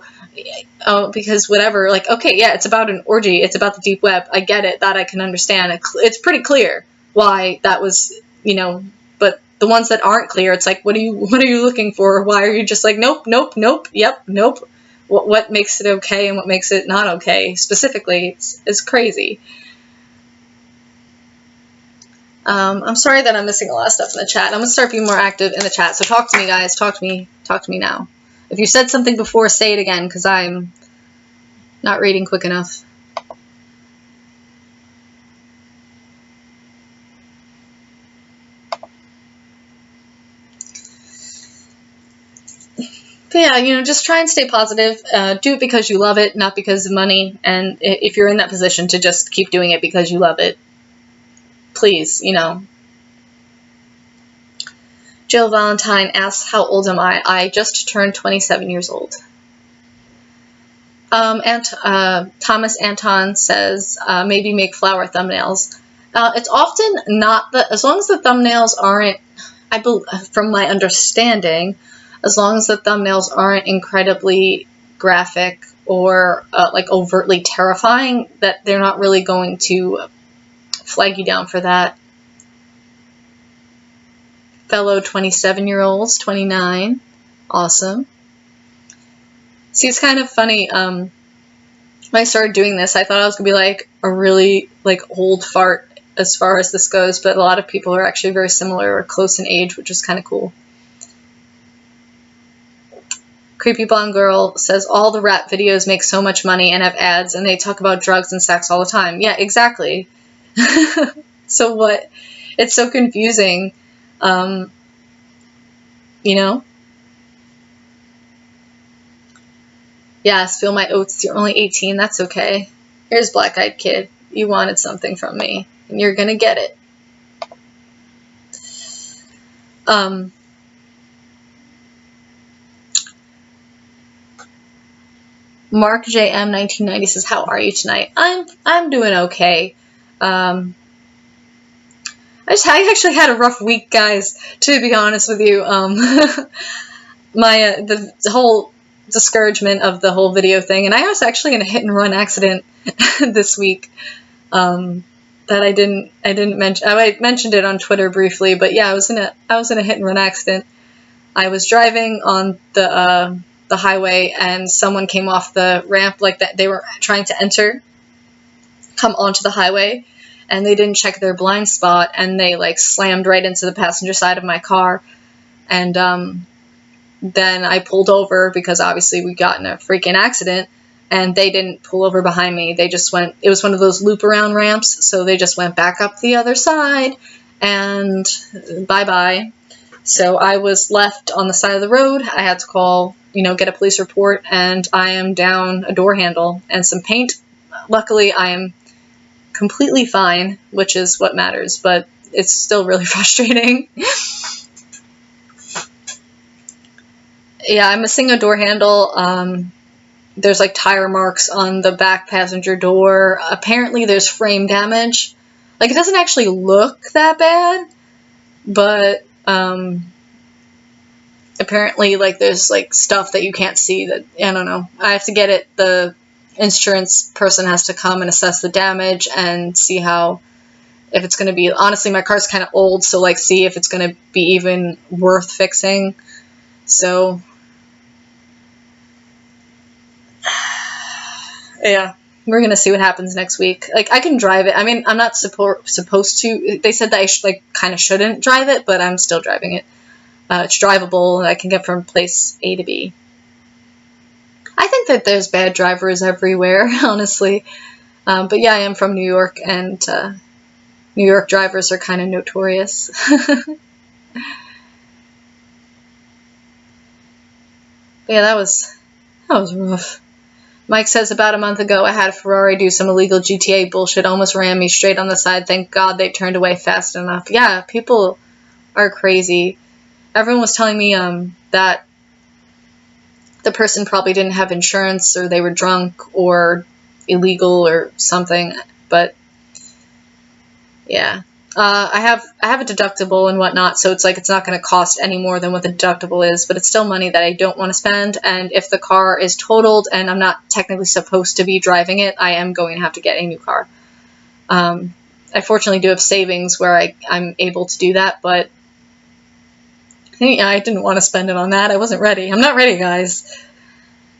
S1: because whatever. Like, okay, yeah, it's about an orgy. It's about the deep web. I get it. That I can understand. It's pretty clear why that was, but the ones that aren't clear, it's like, what are you looking for? Why are you just like, nope, yep, nope. What makes it okay and what makes it not okay specifically is crazy. I'm sorry that I'm missing a lot of stuff in the chat. I'm gonna start being more active in the chat. So talk to me, guys. Talk to me now. If you said something before, say it again, because I'm not reading quick enough. But yeah, just try and stay positive. Do it because you love it, not because of money. And if you're in that position to just keep doing it because you love it, please, Jill Valentine asks, how old am I? I just turned 27 years old. Thomas Anton says, maybe make flower thumbnails. It's often not as long as the thumbnails aren't, from my understanding, as long as the thumbnails aren't incredibly graphic or like overtly terrifying, that they're not really going to flag you down for that. Fellow 27-year-olds, 29, awesome. See, it's kind of funny. When I started doing this, I thought I was gonna be like a really like old fart as far as this goes, but a lot of people are actually very similar or close in age, which is kind of cool. Creepy Blonde Girl says all the rap videos make so much money and have ads, and they talk about drugs and sex all the time. Yeah, exactly. So what? It's so confusing. You know? Yeah, spill my oats. You're only 18. That's okay. Here's Black-Eyed Kid. You wanted something from me, and you're gonna get it. Mark JM 1990 says, "How are you tonight?" I'm doing okay. I actually had a rough week, guys. To be honest with you, the whole discouragement of the whole video thing, and I was actually in a hit and run accident this week. That I didn't mention. I mentioned it on Twitter briefly, but yeah, I was in a hit and run accident. I was driving on the highway, and someone came off the ramp like that. They were trying to come onto the highway, and they didn't check their blind spot, and they like slammed right into the passenger side of my car. And then I pulled over because obviously we got in a freaking accident, and they didn't pull over behind me. They just went, it was one of those loop around ramps, so they just went back up the other side, and bye-bye. So I was left on the side of the road. I had to call, get a police report, and I am down a door handle and some paint. Luckily, I am completely fine, which is what matters, but it's still really frustrating. Yeah, I'm missing a door handle. There's like tire marks on the back passenger door. Apparently there's frame damage. Like, it doesn't actually look that bad, but apparently like there's like stuff that you can't see that, I don't know. I have to get it. The insurance person has to come and assess the damage and see if it's going to be, honestly my car's kind of old, so like see if it's going to be even worth fixing. So yeah, we're gonna see what happens next week. Like, I can drive it. I mean, I'm not supposed to. They said that I kind of shouldn't drive it, but I'm still driving it. It's drivable, and I can get from place A to B. I think that there's bad drivers everywhere, honestly. But yeah, I am from New York, and New York drivers are kind of notorious. But yeah, that was rough. Mike says, about a month ago, I had a Ferrari do some illegal GTA bullshit, almost ran me straight on the side. Thank God they turned away fast enough. Yeah, people are crazy. Everyone was telling me that the person probably didn't have insurance, or they were drunk or illegal or something. But yeah, I have a deductible and whatnot, so it's like it's not going to cost any more than what the deductible is, but it's still money that I don't want to spend. And if the car is totaled and I'm not technically supposed to be driving it, I am going to have to get a new car. I fortunately do have savings where I'm able to do that, but I didn't want to spend it on that. I wasn't ready. I'm not ready, guys.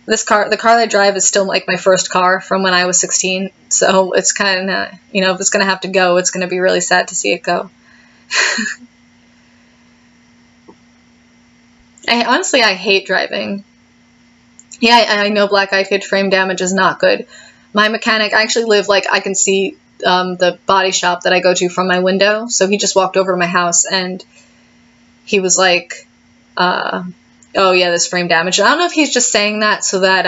S1: The car that I drive is still like my first car from when I was 16, so it's kind of, if it's going to have to go, it's going to be really sad to see it go. I hate driving. Yeah, I know Black-Eyed Kid, frame damage is not good. My mechanic, I actually live, I can see the body shop that I go to from my window, so he just walked over to my house, and he was like, oh yeah, there's frame damage. And I don't know if he's just saying that so that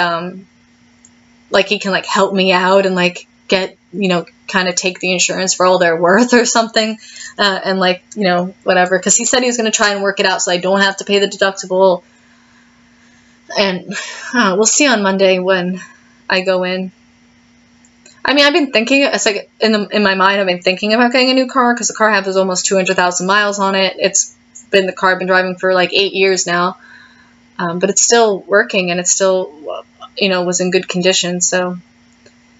S1: he can help me out and get, kind of take the insurance for all they're worth or something, and whatever, because he said he was going to try and work it out so I don't have to pay the deductible. And we'll see on Monday when I go in. I mean, I've been thinking, it's in my mind, I've been thinking about getting a new car, because the car has almost 200,000 miles on it. It's been the car I've been driving for 8 years now. But it's still working, and it still, was in good condition. So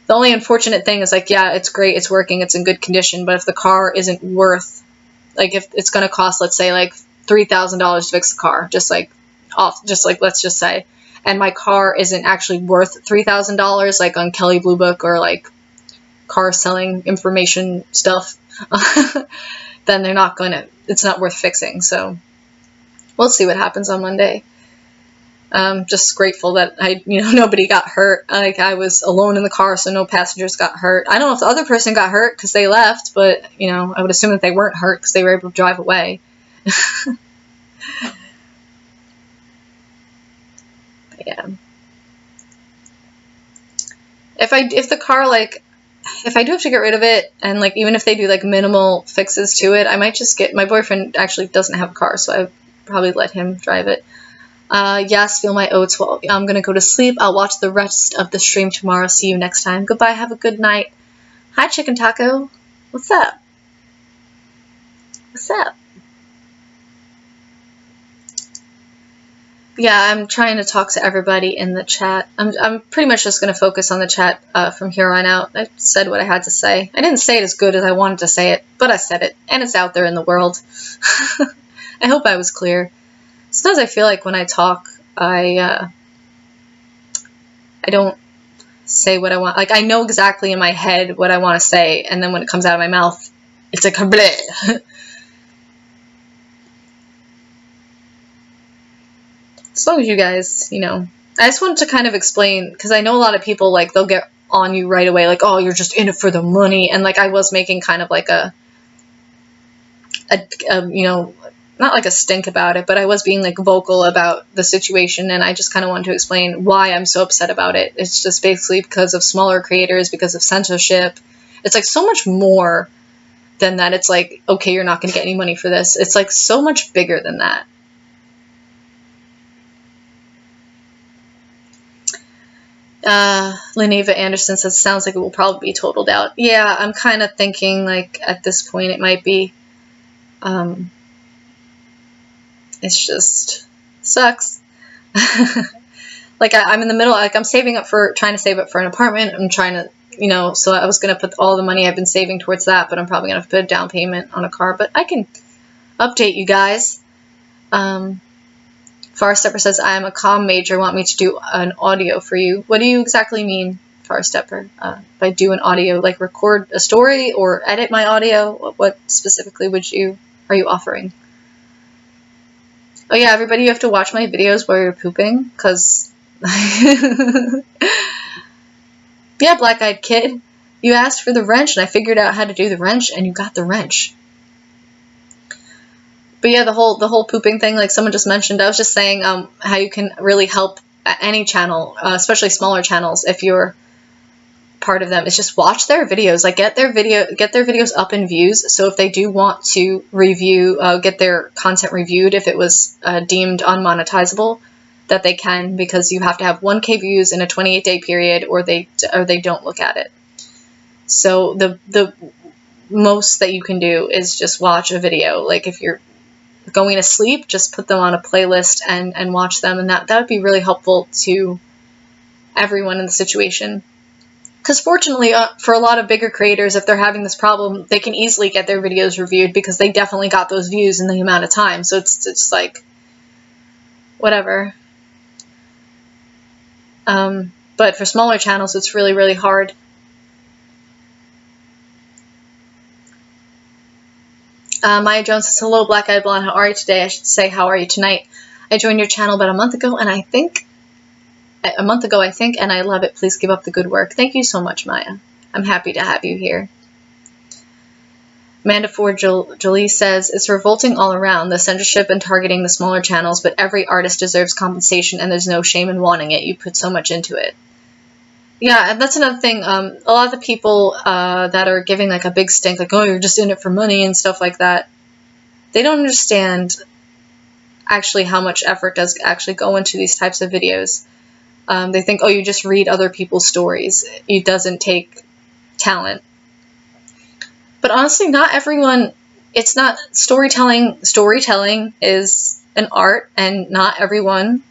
S1: the only unfortunate thing is yeah, it's great, it's working, it's in good condition. But if the car isn't worth, if it's going to cost, let's say $3,000 to fix the car, let's just say, and my car isn't actually worth $3,000, on Kelley Blue Book or car selling information stuff, then they're not going to, it's not worth fixing. So we'll see what happens on Monday. Just grateful that nobody got hurt. Like, I was alone in the car, so no passengers got hurt. I don't know if the other person got hurt because they left, but, I would assume that they weren't hurt because they were able to drive away. Yeah. If the car, like, if I do have to get rid of it, and, like, even if they do, like, minimal fixes to it, I might just get, my boyfriend actually doesn't have a car, so I would probably let him drive it. Yes, feel my oats. Well, I'm gonna go to sleep. I'll watch the rest of the stream tomorrow. See you next time. Goodbye. Have a good night. Hi, Chicken Taco. What's up? What's up? Yeah, I'm trying to talk to everybody in the chat. I'm pretty much just gonna focus on the chat from here on out. I said what I had to say. I didn't say it as good as I wanted to say it, but I said it, and it's out there in the world. I hope I was clear. Sometimes I feel like when I talk, I don't say what I want. Like, I know exactly in my head what I want to say, and then when it comes out of my mouth, it's like bleh. As long as you guys, I just wanted to kind of explain, because I know a lot of people, like, they'll get on you right away, like, oh, you're just in it for the money, and, like, I was making kind of like a not like a stink about it, but I was being, like, vocal about the situation, and I just kind of wanted to explain why I'm so upset about it. It's just basically because of smaller creators, because of censorship. It's, like, so much more than that. It's like, okay, you're not going to get any money for this. It's, like, so much bigger than that. Leneva Anderson says, sounds like it will probably be totaled out. Yeah, I'm kind of thinking, like, at this point it might be. It's just sucks. Like, I'm in the middle, like, I'm trying to save up for an apartment. I'm trying to, so I was going to put all the money I've been saving towards that, but I'm probably going to put a down payment on a car. But I can update you guys. Farstepper says, I am a comm major, want me to do an audio for you. What do you exactly mean, Farstepper? If I do an audio, like record a story or edit my audio, what specifically are you offering? Oh yeah, everybody, you have to watch my videos while you're pooping, because... Yeah, Black-Eyed Kid. You asked for the wrench, and I figured out how to do the wrench, and you got the wrench. But yeah, the whole pooping thing, like someone just mentioned, I was just saying how you can really help any channel, especially smaller channels, if you're part of them, is just watch their videos. Like, get their videos up in views, so if they do want to get their content reviewed, if it was deemed unmonetizable, that they can, because you have to have 1K views in a 28-day period, or they don't look at it. So the most that you can do is just watch a video. Like, if you're going to sleep, just put them on a playlist and watch them, and that would be really helpful to everyone in the situation. Because fortunately, for a lot of bigger creators, if they're having this problem, they can easily get their videos reviewed because they definitely got those views in the amount of time. So it's like, whatever. But for smaller channels, it's really, really hard. Maya Jones says, hello, Black-Eyed Blonde. How are you today? I should say, how are you tonight? I joined your channel about a month ago, and I think, and I love it. Please keep up the good work. Thank you so much, Maya. I'm happy to have you here. Amanda Ford Jolie says, it's revolting all around, the censorship and targeting the smaller channels, but every artist deserves compensation, and there's no shame in wanting it. You put so much into it. Yeah, and that's another thing. A lot of the people that are giving, like, a big stink, like, oh, you're just in it for money and stuff like that, they don't understand actually how much effort does actually go into these types of videos. They think, oh, you just read other people's stories. It doesn't take talent. But honestly, not everyone, it's not storytelling. Storytelling is an art, and not everyone,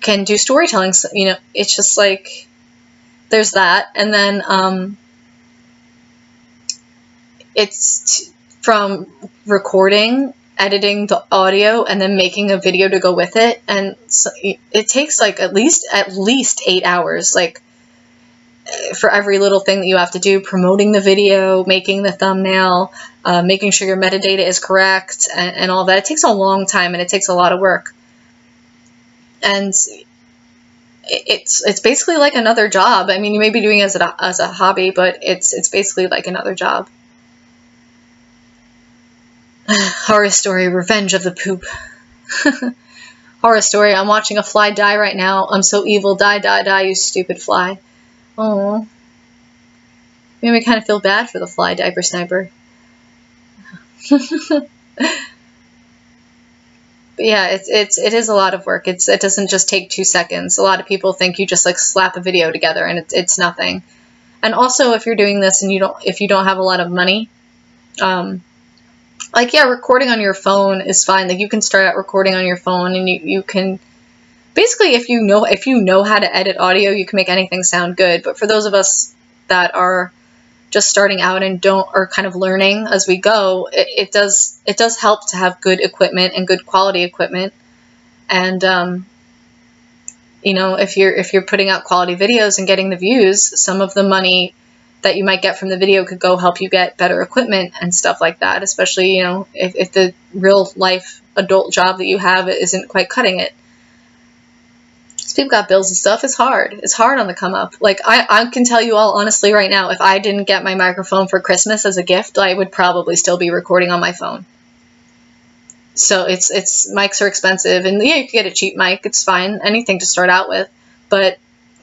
S1: can do storytelling. So, it's just like, there's that. And then it's from recording, editing the audio, and then making a video to go with it. And so it takes, like, at least 8 hours. Like, for every little thing that you have to do, promoting the video, making the thumbnail, making sure your metadata is correct, and all that. It takes a long time and it takes a lot of work. And it's basically like another job. I mean, you may be doing it as a hobby, but it's basically like another job. Horror story, revenge of the poop. Horror story, I'm watching a fly die right now. I'm so evil. Die, die, die, you stupid fly. Oh, made me kind of feel bad for the fly diaper sniper. But yeah, it is a lot of work. It doesn't just take 2 seconds. A lot of people think you just like slap a video together, and it's nothing. And also, if you're doing this and if you don't have a lot of money, like, yeah, recording on your phone is fine. Like, you can start out recording on your phone, and you can basically, if you know how to edit audio, you can make anything sound good. But for those of us that are just starting out and are kind of learning as we go, it does help to have good equipment and good quality equipment. And you know, if you're putting out quality videos and getting the views, some of the money that you might get from the video could go help you get better equipment and stuff like that. Especially, you know, if the real life adult job that you have isn't quite cutting it. People got bills and stuff. It's hard. It's hard on the come up. Like, I can tell you all honestly right now, if I didn't get my microphone for Christmas as a gift, I would probably still be recording on my phone. So it's mics are expensive, and yeah, you can get a cheap mic. It's fine, anything to start out with. But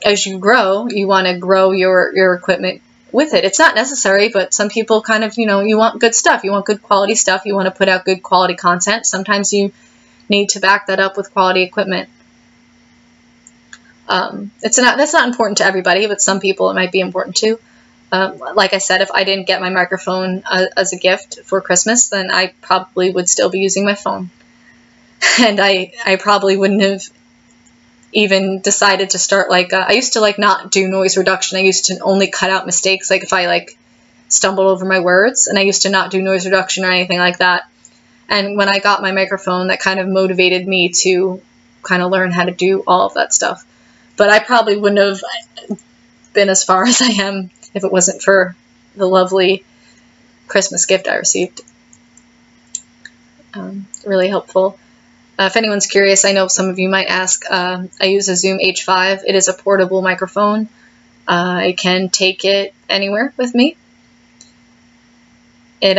S1: as you grow, you want to grow your equipment with it. It's not necessary, but some people kind of, you know, you want good stuff. You want good quality stuff. You want to put out good quality content. Sometimes you need to back that up with quality equipment. That's not important to everybody, but some people it might be important to. Like I said, if I didn't get my microphone as a gift for Christmas, then I probably would still be using my phone. And I probably wouldn't have even decided to start, like, I used to, like, not do noise reduction. I used to only cut out mistakes, like if I, like, stumbled over my words, and I used to not do noise reduction or anything like that. And when I got my microphone, that kind of motivated me to kind of learn how to do all of that stuff. But I probably wouldn't have been as far as I am if it wasn't for the lovely Christmas gift I received. Really helpful. If anyone's curious, I know some of you might ask, I use a Zoom H5. It is a portable microphone. I can take it anywhere with me. It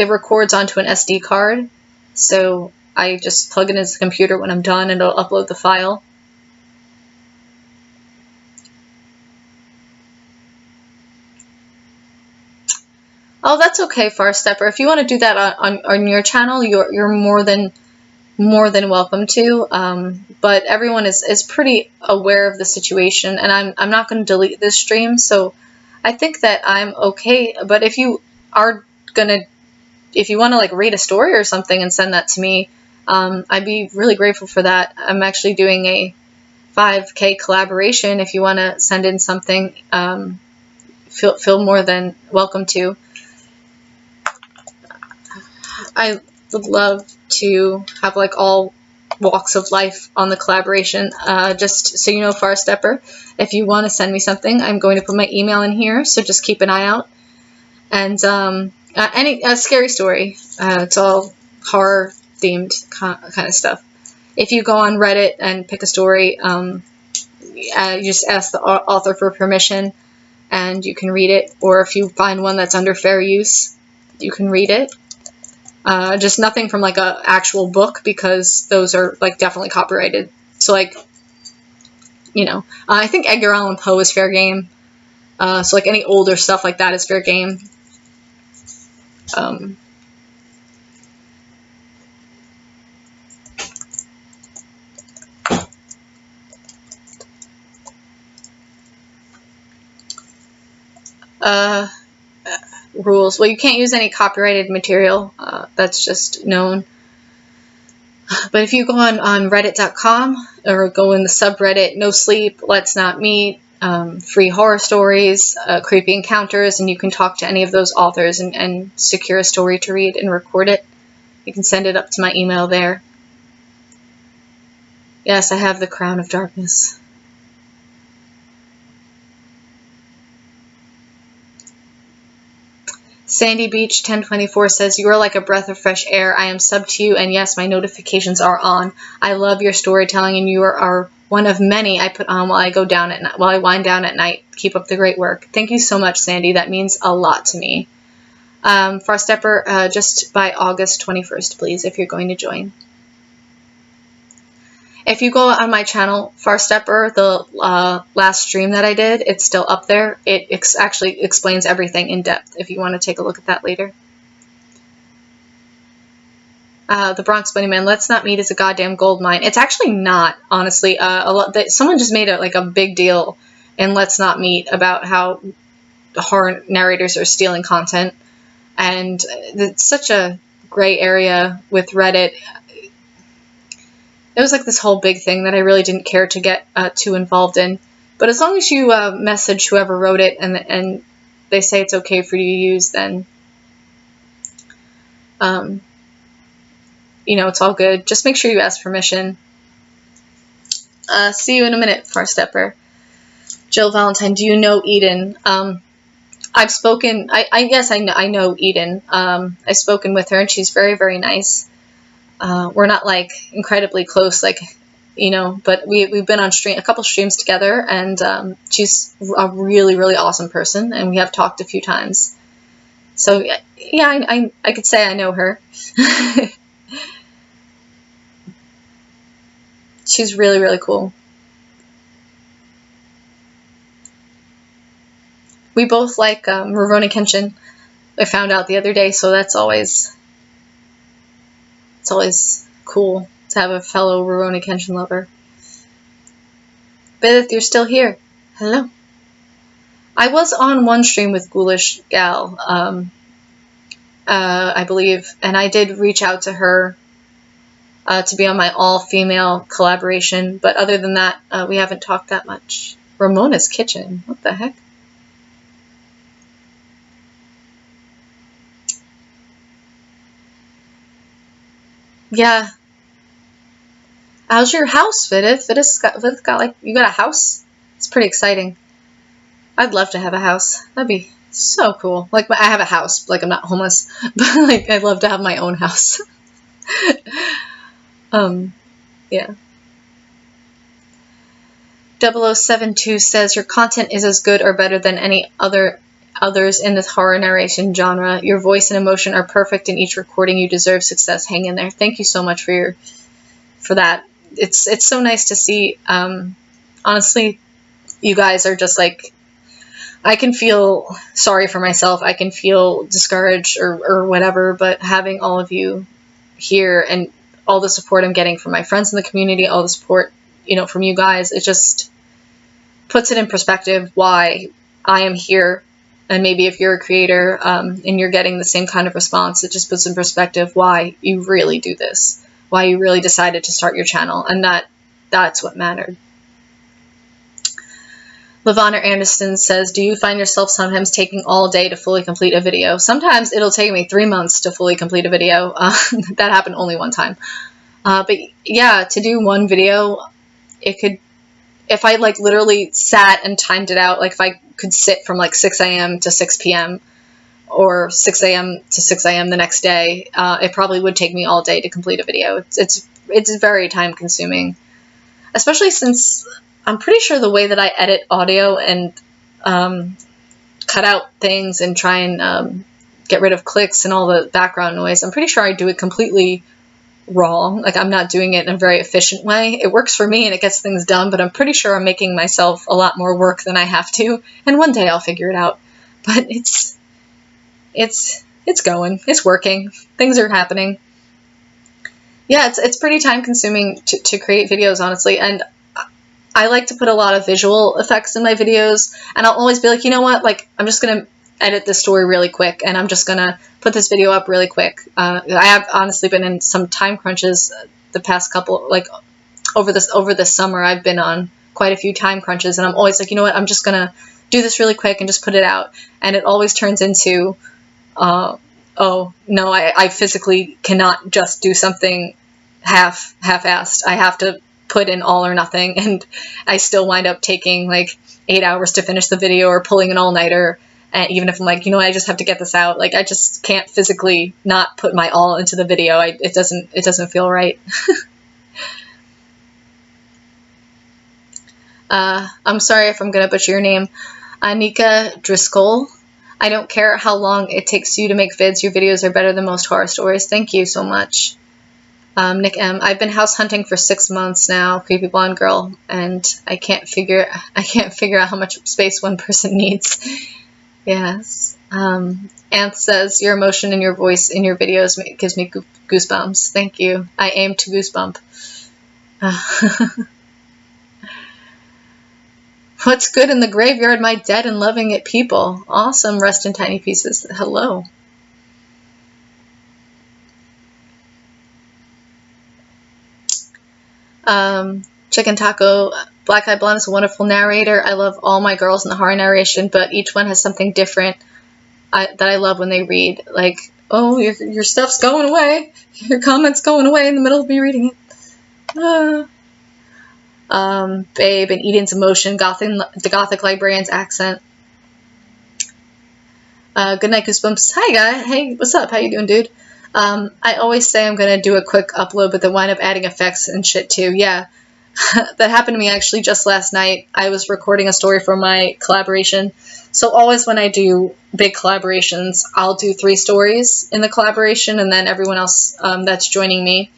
S1: records onto an SD card, so I just plug it into the computer when I'm done, and it'll upload the file. Oh, that's okay, Far Stepper. If you want to do that on your channel, you're more than welcome to. But everyone is pretty aware of the situation, and I'm not going to delete this stream, so I think that I'm okay. But if you want to, like, read a story or something and send that to me, I'd be really grateful for that. I'm actually doing a 5K collaboration. If you want to send in something, feel more than welcome to. I would love to have, like, all walks of life on the collaboration. Just so you know, Far Stepper, if you want to send me something, I'm going to put my email in here, so just keep an eye out. And any scary story. It's all horror themed kind of stuff. If you go on Reddit and pick a story, you just ask the author for permission, and you can read it. Or if you find one that's under fair use, you can read it. Just nothing from, like, a actual book, because those are, like, definitely copyrighted. So, like, you know, I think Edgar Allan Poe is fair game. So, like, any older stuff like that is fair game. Rules. Well, you can't use any copyrighted material. That's just known. But if you go on reddit.com, or go in the subreddit No Sleep, Let's Not Meet, Free Horror Stories, Creepy Encounters, and you can talk to any of those authors and secure a story to read and record it. You can send it up to my email there. Yes, I have the Crown of Darkness. Sandy Beach 1024 says, you are like a breath of fresh air. I am sub to you, and yes, my notifications are on. I love your storytelling, and you are one of many I put on while I go down at night, while I wind down at night. Keep up the great work. Thank you so much, Sandy. That means a lot to me. Far Stepper, just by August 21st, please, if you're going to join. If you go on my channel, Far Stepper, the last stream that I did, it's still up there. It actually explains everything in depth if you want to take a look at that later. The Bronx Bunny Man, Let's Not Meet is a goddamn gold mine. It's actually not, honestly. Someone just made a big deal in Let's Not Meet about how horror narrators are stealing content. And it's such a gray area with Reddit. It was like this whole big thing that I really didn't care to get too involved in. But as long as you message whoever wrote it and they say it's okay for you to use, then you know, it's all good. Just make sure you ask permission. See you in a minute, Far Stepper. Jill Valentine, do you know Eden? I've spoken. Yes, I know Eden. I've spoken with her, and she's very, very nice. We're not like incredibly close, like, you know, but we've been on a couple streams together, and she's a really, really awesome person, and we have talked a few times. So yeah, I could say I know her. She's really, really cool. We both like Rurouni Kenshin. I found out the other day, so it's always cool to have a fellow Rurouni Kenshin lover. Bidith, you're still here. Hello. I was on one stream with Ghoulish Gal, I believe, and I did reach out to her to be on my all-female collaboration, but other than that, we haven't talked that much. Ramona's Kitchen. What the heck? Yeah. How's your house, Vidith? Vidith's got like, you got a house? It's pretty exciting. I'd love to have a house. That'd be so cool. Like, I have a house. Like, I'm not homeless. But, like, I'd love to have my own house. Yeah. 0072 says, your content is as good or better than any others in the horror narration genre. Your voice and emotion are perfect in each recording. You deserve success. Hang in there. Thank you so much for that. It's so nice to see. Honestly, you guys are just like, I can feel sorry for myself. I can feel discouraged or whatever, but having all of you here and all the support I'm getting from my friends in the community, all the support, you know, from you guys, it just puts it in perspective why I am here. And maybe if you're a creator and you're getting the same kind of response, it just puts in perspective why you really do this, why you really decided to start your channel, and that's what mattered. Lavonna Anderson says, do you find yourself sometimes taking all day to fully complete a video? Sometimes it'll take me 3 months to fully complete a video. That happened only one time. But yeah, to do one video, it could, if I like literally sat and timed it out, like if I could sit from like 6 a.m. to 6 p.m. or 6 a.m. to 6 a.m. the next day, it probably would take me all day to complete a video. It's very time consuming, especially since I'm pretty sure the way that I edit audio and cut out things and try and get rid of clicks and all the background noise, I'm pretty sure I do it completely wrong. Like, I'm not doing it in a very efficient way. It works for me and it gets things done, but I'm pretty sure I'm making myself a lot more work than I have to, and one day I'll figure it out. But it's going. It's working. Things are happening. Yeah, it's pretty time consuming to create videos, honestly, and I like to put a lot of visual effects in my videos, and I'll always be like, you know what, like, I'm just going to edit this story really quick, and I'm just going to put this video up really quick. I have honestly been in some time crunches the past couple, like, over this summer, I've been on quite a few time crunches, and I'm always like, you know what, I'm just going to do this really quick and just put it out, and it always turns into, oh, no, I physically cannot just do something half-assed. I have to put in all or nothing, and I still wind up taking like 8 hours to finish the video or pulling an all-nighter, And even if I'm like, I just have to get this out. Like, I just can't physically not put my all into the video. It doesn't feel right. I'm sorry if I'm gonna butcher your name. Anika Driscoll. I don't care how long it takes you to make vids. Your videos are better than most horror stories. Thank you so much. Nick M. I've been house hunting for 6 months now, creepy blonde girl, and I can't figure out how much space one person needs. Yes. Anth says your emotion and your voice in your videos gives me goosebumps. Thank you. I aim to goosebump. What's good in the graveyard? My dead and loving it people. Awesome. Rest in tiny pieces. Hello. Chicken Taco. Black-Eyed Blonde is a wonderful narrator. I love all my girls in the horror narration, but each one has something different that I love when they read. Like, oh, your stuff's going away. Your comment's going away in the middle of me reading it. Babe and Eden's emotion, the Gothic librarian's accent. Good night, Goosebumps. Hi, guy. Hey, what's up? How you doing, dude? I always say I'm gonna do a quick upload, but then wind up adding effects and shit too. Yeah, that happened to me actually just last night. I was recording a story for my collaboration. So always when I do big collaborations, I'll do 3 stories in the collaboration, and then everyone else that's joining me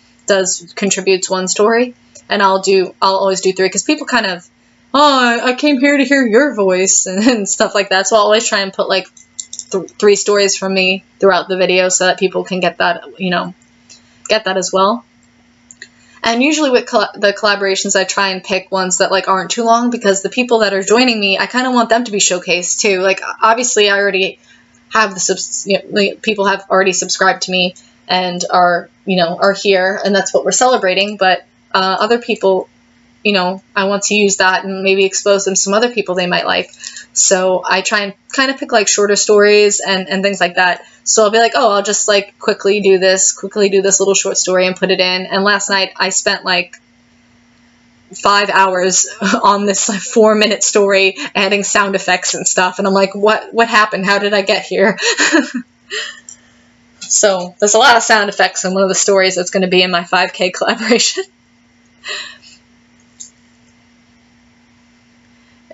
S1: contributes 1 story. And I'll always do 3 because people kind of, I came here to hear your voice and stuff like that. So I'll always try and put like 3 stories from me throughout the video so that people can get that, get that as well. And usually with the collaborations, I try and pick ones that like aren't too long because the people that are joining me, I kind of want them to be showcased too. Like obviously, I already have people have already subscribed to me and are here, and that's what we're celebrating. But other people, I want to use that and maybe expose them to some other people they might like. So I try and kind of pick like shorter stories and things like that. So I'll be like, oh, I'll just like quickly do this little short story and put it in. And last night I spent like 5 hours on this like 4-minute story adding sound effects and stuff. And I'm like, what happened? How did I get here? So there's a lot of sound effects in one of the stories that's going to be in my 5K collaboration.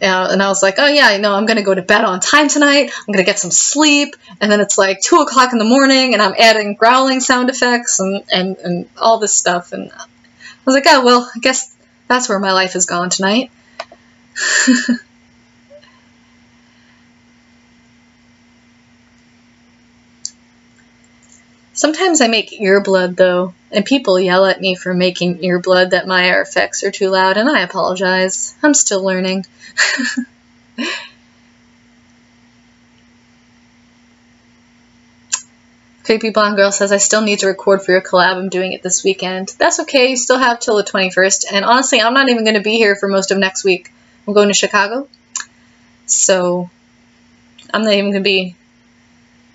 S1: And I was like, oh yeah, I'm going to go to bed on time tonight. I'm going to get some sleep. And then it's like 2 o'clock in the morning and I'm adding growling sound effects and all this stuff. And I was like, oh, well, I guess that's where my life has gone tonight. Sometimes I make earblood though, and people yell at me for making earblood that my effects are too loud, and I apologize. I'm still learning. Creepy Blonde Girl says, I still need to record for your collab. I'm doing it this weekend. That's okay. You still have till the 21st. And honestly, I'm not even going to be here for most of next week. I'm going to Chicago. So I'm not even going to be...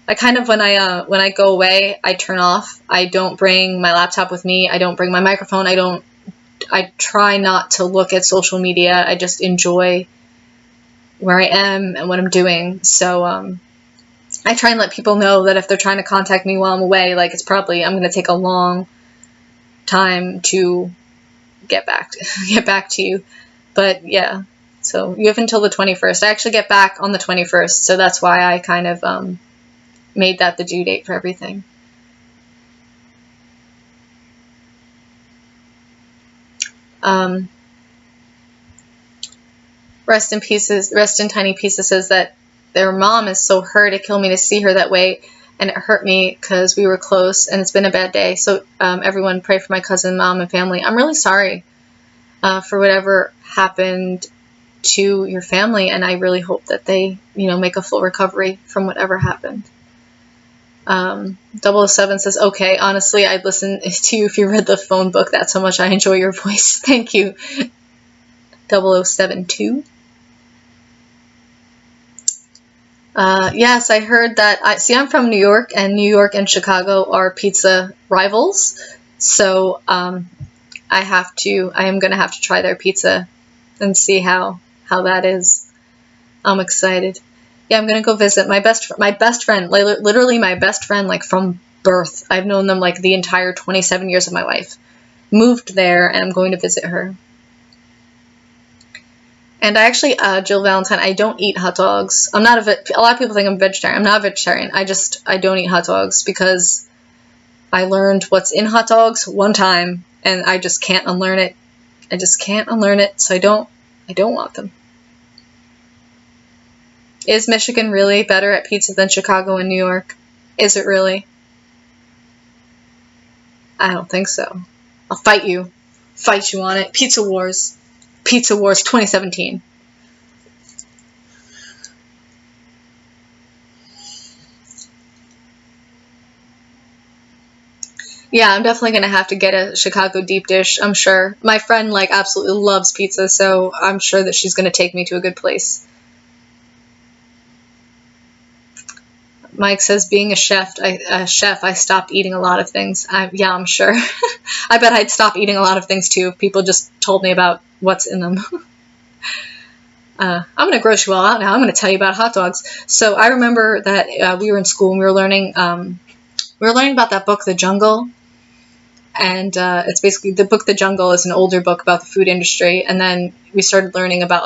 S1: I kind of, when I go away, I turn off. I don't bring my laptop with me. I don't bring my microphone. I try not to look at social media. I just enjoy where I am and what I'm doing. So I try and let people know that if they're trying to contact me while I'm away, like I'm going to take a long time to get back to you. But yeah, so you have until the 21st. I actually get back on the 21st, so that's why I kind of made that the due date for everything. Rest in Tiny Pieces says that their mom is so hurt. It killed me to see her that way, and it hurt me because we were close, and it's been a bad day. So everyone pray for my cousin, mom, and family. I'm really sorry for whatever happened to your family, and I really hope that they, make a full recovery from whatever happened. 007 says, okay, honestly, I'd listen to you if you read the phone book. That's how much I enjoy your voice. Thank you. 0072. Yes, I heard that. I'm from New York, and New York and Chicago are pizza rivals. So I am going to have to try their pizza and see how that is. I'm excited. Yeah, I'm gonna go visit my best friend, literally my best friend, like from birth. I've known them like the entire 27 years of my life. Moved there, and I'm going to visit her. And I actually, Jill Valentine, I don't eat hot dogs. I'm not a lot of people think I'm vegetarian. I'm not a vegetarian. I don't eat hot dogs because I learned what's in hot dogs one time, and I just can't unlearn it. I just can't unlearn it, so I don't want them. Is Michigan really better at pizza than Chicago and New York? Is it really? I don't think so. I'll fight you. Fight you on it. Pizza Wars. Pizza Wars 2017. Yeah, I'm definitely gonna have to get a Chicago deep dish, I'm sure. My friend, like, absolutely loves pizza, so I'm sure that she's gonna take me to a good place. Mike says, being a chef, I stopped eating a lot of things. Yeah, I'm sure. I bet I'd stop eating a lot of things too if people just told me about what's in them. I'm going to gross you all out now. I'm going to tell you about hot dogs. So I remember that we were in school and we were learning about that book, The Jungle. And it's basically, the book The Jungle is an older book about the food industry. And then we started learning about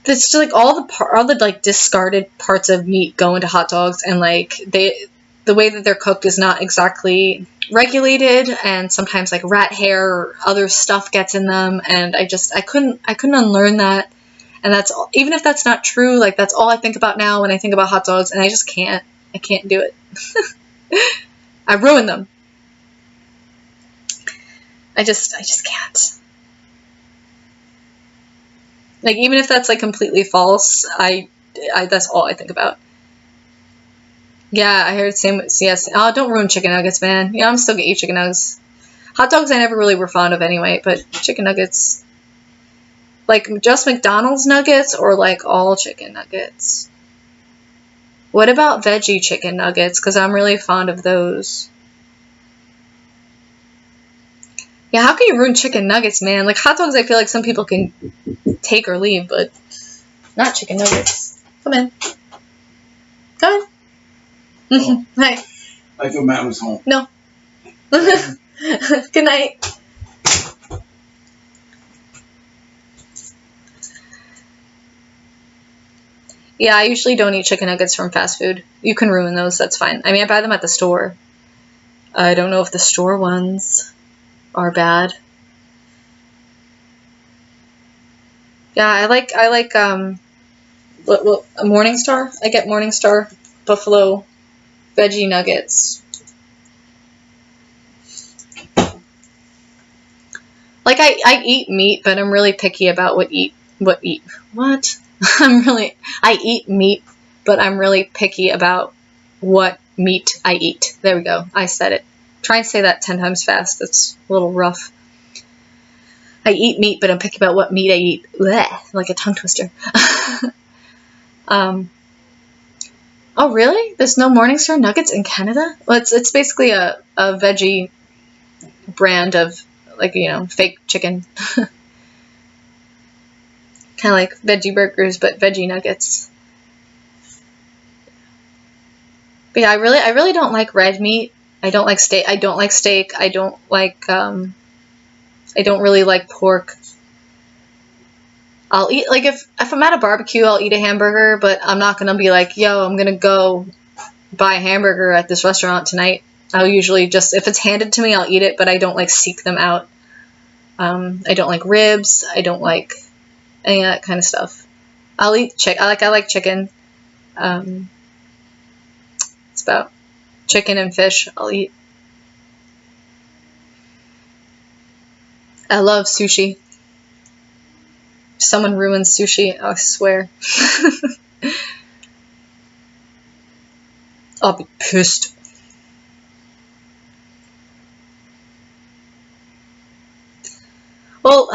S1: it's just like all the like discarded parts of meat go into hot dogs, and like the way that they're cooked is not exactly regulated, and sometimes like rat hair or other stuff gets in them, and I couldn't unlearn that. And that's all, even if that's not true, like that's all I think about now when I think about hot dogs, and I can't do it. I ruined them. I just can't. Like, even if that's like completely false, that's all I think about. Yeah, I heard same with CS. Oh, don't ruin chicken nuggets, man. Yeah, I'm still gonna eat chicken nuggets. Hot dogs I never really were fond of anyway, but chicken nuggets, like just McDonald's nuggets or like all chicken nuggets. What about veggie chicken nuggets? Because I'm really fond of those. Yeah, how can you ruin chicken nuggets, man? Like hot dogs, I feel like some people can take or leave, but not chicken nuggets. Come in. Come in. Hi.
S2: I thought Matt was home.
S1: No. Good night. Yeah, I usually don't eat chicken nuggets from fast food. You can ruin those, that's fine. I mean, I buy them at the store. I don't know if the store ones are bad. Yeah, I like Morningstar. I get Morningstar Buffalo veggie nuggets. Like I eat meat, but I'm really picky about what. I eat meat, but I'm really picky about what meat I eat. There we go. I said it. Try and say that 10 times fast. That's a little rough. I eat meat, but I'm picky about what meat I eat. Blech, like a tongue twister. Oh, really? There's no Morningstar nuggets in Canada? Well, it's basically a veggie brand of, like, fake chicken. Kind of like veggie burgers, but veggie nuggets. But yeah, I really don't like red meat. I don't like steak. I don't really like pork. I'll eat, like, if I'm at a barbecue, I'll eat a hamburger, but I'm not gonna be like, yo, I'm gonna go buy a hamburger at this restaurant tonight. I'll usually just, if it's handed to me, I'll eat it, but I don't like seek them out. I don't like ribs. I don't like any of that kind of stuff. I'll eat chicken. I like chicken. It's about chicken and fish I'll eat. I love sushi. If someone ruins sushi, I swear. I'll be pissed. Well,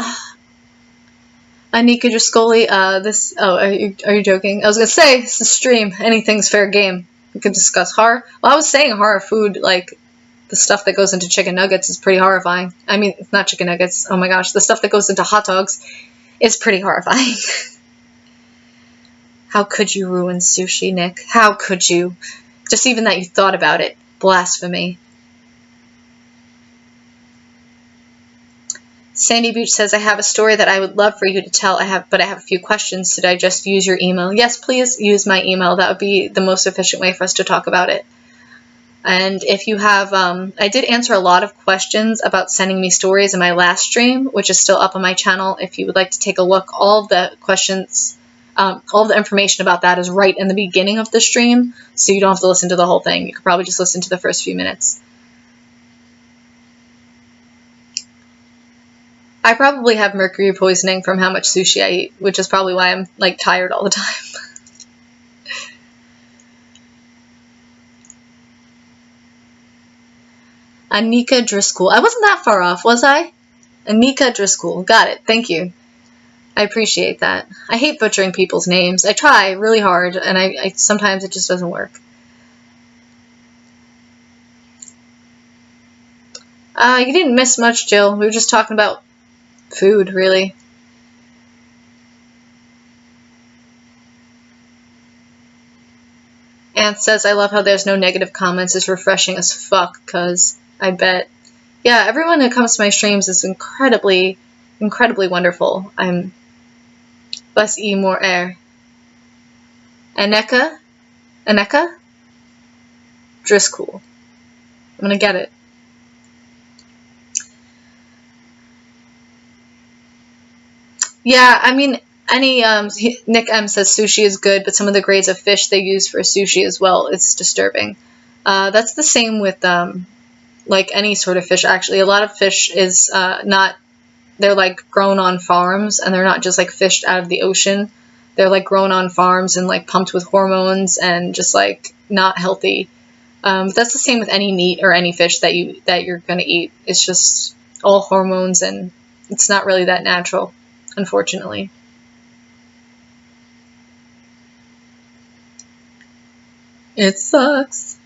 S1: Anika Jascoli, are you joking? I was gonna say, it's a stream. Anything's fair game. We could discuss horror. Well, I was saying horror food, like, the stuff that goes into chicken nuggets is pretty horrifying. I mean, it's not chicken nuggets. Oh my gosh, the stuff that goes into hot dogs is pretty horrifying. How could you ruin sushi, Nick? How could you? Just even that you thought about it. Blasphemy. Sandy Beach says, I have a story that I would love for you to tell. But I have a few questions. Should I just use your email? Yes, please use my email. That would be the most efficient way for us to talk about it. And if you have, I did answer a lot of questions about sending me stories in my last stream, which is still up on my channel. If you would like to take a look, all of the questions, all the information about that is right in the beginning of the stream, so you don't have to listen to the whole thing. You could probably just listen to the first few minutes. I probably have mercury poisoning from how much sushi I eat, which is probably why I'm like tired all the time. Anika Driscoll. I wasn't that far off, was I? Anika Driscoll. Got it. Thank you. I appreciate that. I hate butchering people's names. I try really hard, and I sometimes it just doesn't work. You didn't miss much, Jill. We were just talking about food, really. Ant says, I love how there's no negative comments. It's refreshing as fuck, cuz I bet. Yeah, everyone who comes to my streams is incredibly, incredibly wonderful. I'm Bus E more air. Aneka? Driscoll. I'm gonna get it. Yeah, I mean, Nick M says sushi is good, but some of the grades of fish they use for sushi as well, it's disturbing. That's the same with, like any sort of fish, actually. A lot of fish is they're like grown on farms, and they're not just like fished out of the ocean. They're like grown on farms and like pumped with hormones and just like not healthy. But that's the same with any meat or any fish that you're gonna eat. It's just all hormones, and it's not really that natural, unfortunately. It sucks.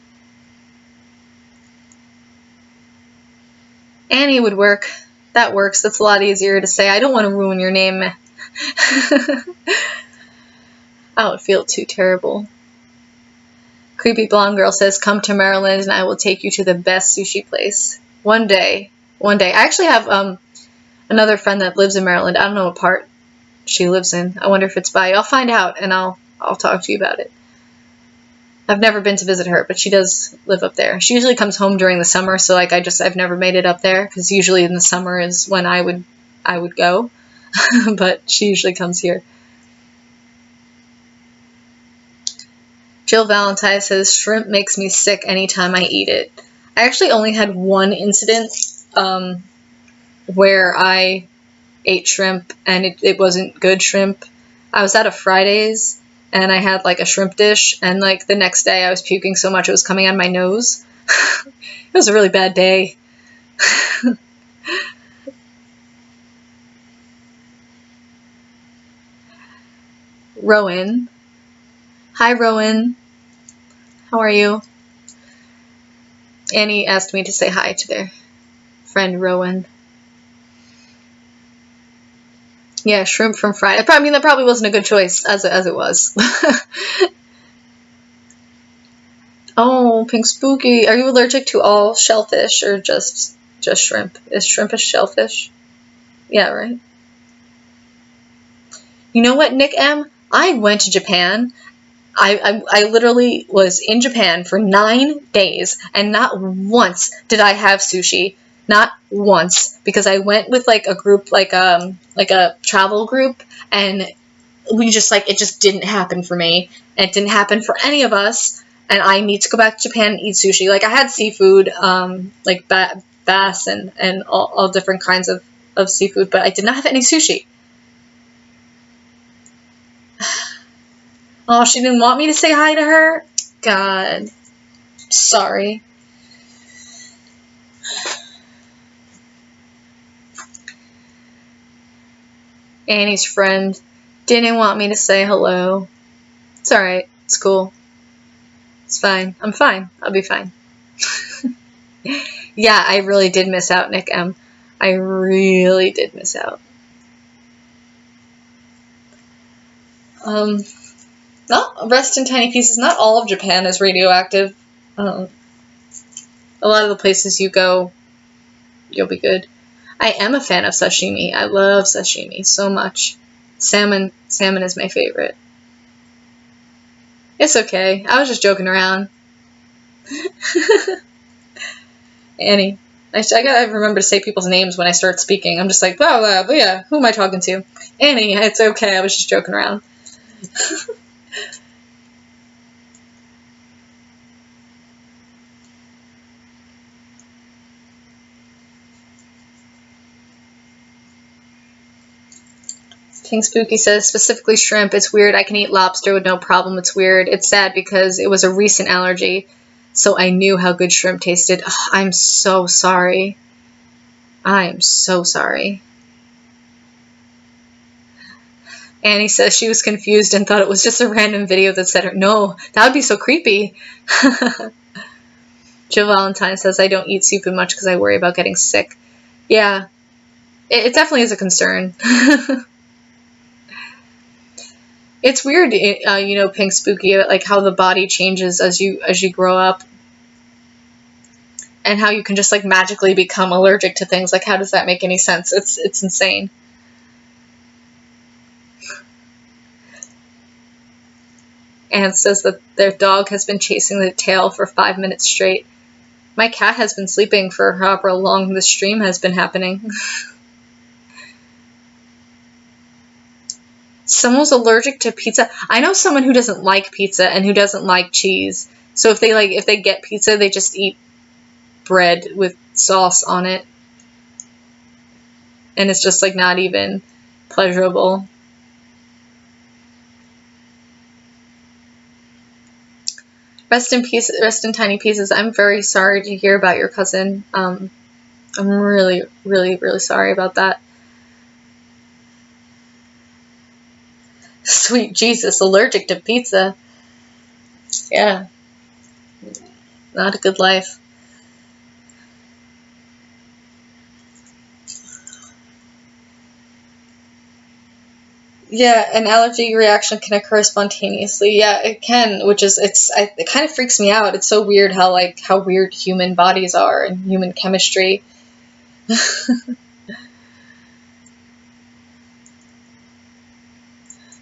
S1: Annie would work. That works. That's a lot easier to say. I don't want to ruin your name. I would feel too terrible. Creepy blonde girl says, come to Maryland and I will take you to the best sushi place. One day. I actually have another friend that lives in Maryland. I don't know what part she lives in. I wonder if it's by. I'll find out and I'll talk to you about it. I've never been to visit her, but she does live up there. She usually comes home during the summer, so like I've never made it up there because usually in the summer is when I would go, but she usually comes here. Jill Valentine says shrimp makes me sick anytime I eat it. I actually only had one incident where I ate shrimp and it wasn't good shrimp. I was at a Fridays and I had like a shrimp dish, and like the next day I was puking so much it was coming out of my nose. It was a really bad day. Rowan. Hi, Rowan. How are you? Annie asked me to say hi to their friend Rowan. Yeah, shrimp from Friday. I mean, that probably wasn't a good choice as it was. Oh, Pink Spooky. Are you allergic to all shellfish or just shrimp? Is shrimp a shellfish? Yeah, right. You know what, Nick M? I went to Japan. I literally was in Japan for 9 days, and not once did I have sushi. Not once, because I went with like a group, like a travel group, and we just like it just didn't happen for me. And it didn't happen for any of us. And I need to go back to Japan and eat sushi. Like I had seafood, like bass and all different kinds of seafood, but I did not have any sushi. Oh, she didn't want me to say hi to her? God. Sorry. Annie's friend didn't want me to say hello. It's alright. It's cool. It's fine. I'm fine. I'll be fine. Yeah, I really did miss out, Nick M. I really did miss out. Not rest in tiny pieces. Not all of Japan is radioactive. A lot of the places you go, you'll be good. I am a fan of sashimi. I love sashimi so much. Salmon is my favorite. It's okay. I was just joking around. Annie. I gotta remember to say people's names when I start speaking. I'm just like, oh, yeah, who am I talking to? Annie, it's okay. I was just joking around. King Spooky says, specifically shrimp. It's weird. I can eat lobster with no problem. It's weird. It's sad because it was a recent allergy, so I knew how good shrimp tasted. Ugh, I'm so sorry. I am so sorry. Annie says she was confused and thought it was just a random video that said her. No, that would be so creepy. Jill Valentine says, I don't eat seafood much because I worry about getting sick. Yeah, it definitely is a concern. It's weird, Pink Spooky, like how the body changes as you grow up, and how you can just like magically become allergic to things. Like, how does that make any sense? It's insane. Anne says that their dog has been chasing the tail for 5 minutes straight. My cat has been sleeping for however long the stream has been happening. Someone's allergic to pizza. I know someone who doesn't like pizza and who doesn't like cheese. So if they get pizza, they just eat bread with sauce on it. And it's just like not even pleasurable. Rest in peace, rest in tiny pieces. I'm very sorry to hear about your cousin. I'm really, really, really sorry about that. Sweet Jesus, allergic to pizza. Yeah. Not a good life. Yeah, an allergy reaction can occur spontaneously. Yeah, it can, it kind of freaks me out. It's so weird how weird human bodies are and human chemistry.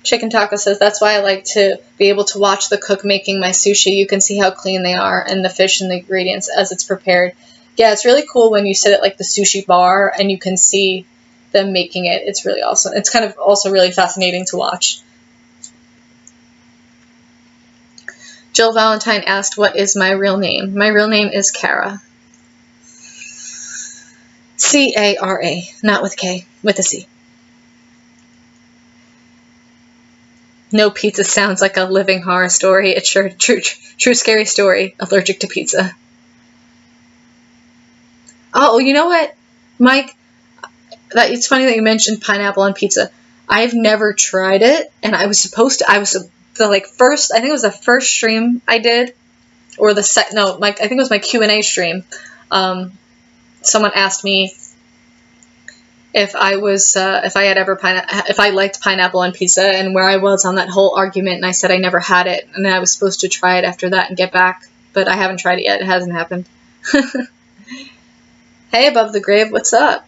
S1: Chicken Taco says, that's why I like to be able to watch the cook making my sushi. You can see how clean they are and the fish and the ingredients as it's prepared. Yeah, it's really cool when you sit at like the sushi bar and you can see them making it. It's really awesome. It's kind of also really fascinating to watch. Jill Valentine asked, what is my real name? My real name is Cara. C-A-R-A, not with K, with a C. No pizza sounds like a living horror story. It's sure true scary story. Allergic to pizza. Oh, you know what, Mike? It's funny that you mentioned pineapple on pizza. I've never tried it, and I was supposed to. I think it was the first stream I did, or the second. No, I think it was my Q&A stream. Someone asked me if I liked pineapple on pizza, and where I was on that whole argument, and I said I never had it, and I was supposed to try it after that and get back, but I haven't tried it yet. It hasn't happened. Hey, Above the Grave, what's up?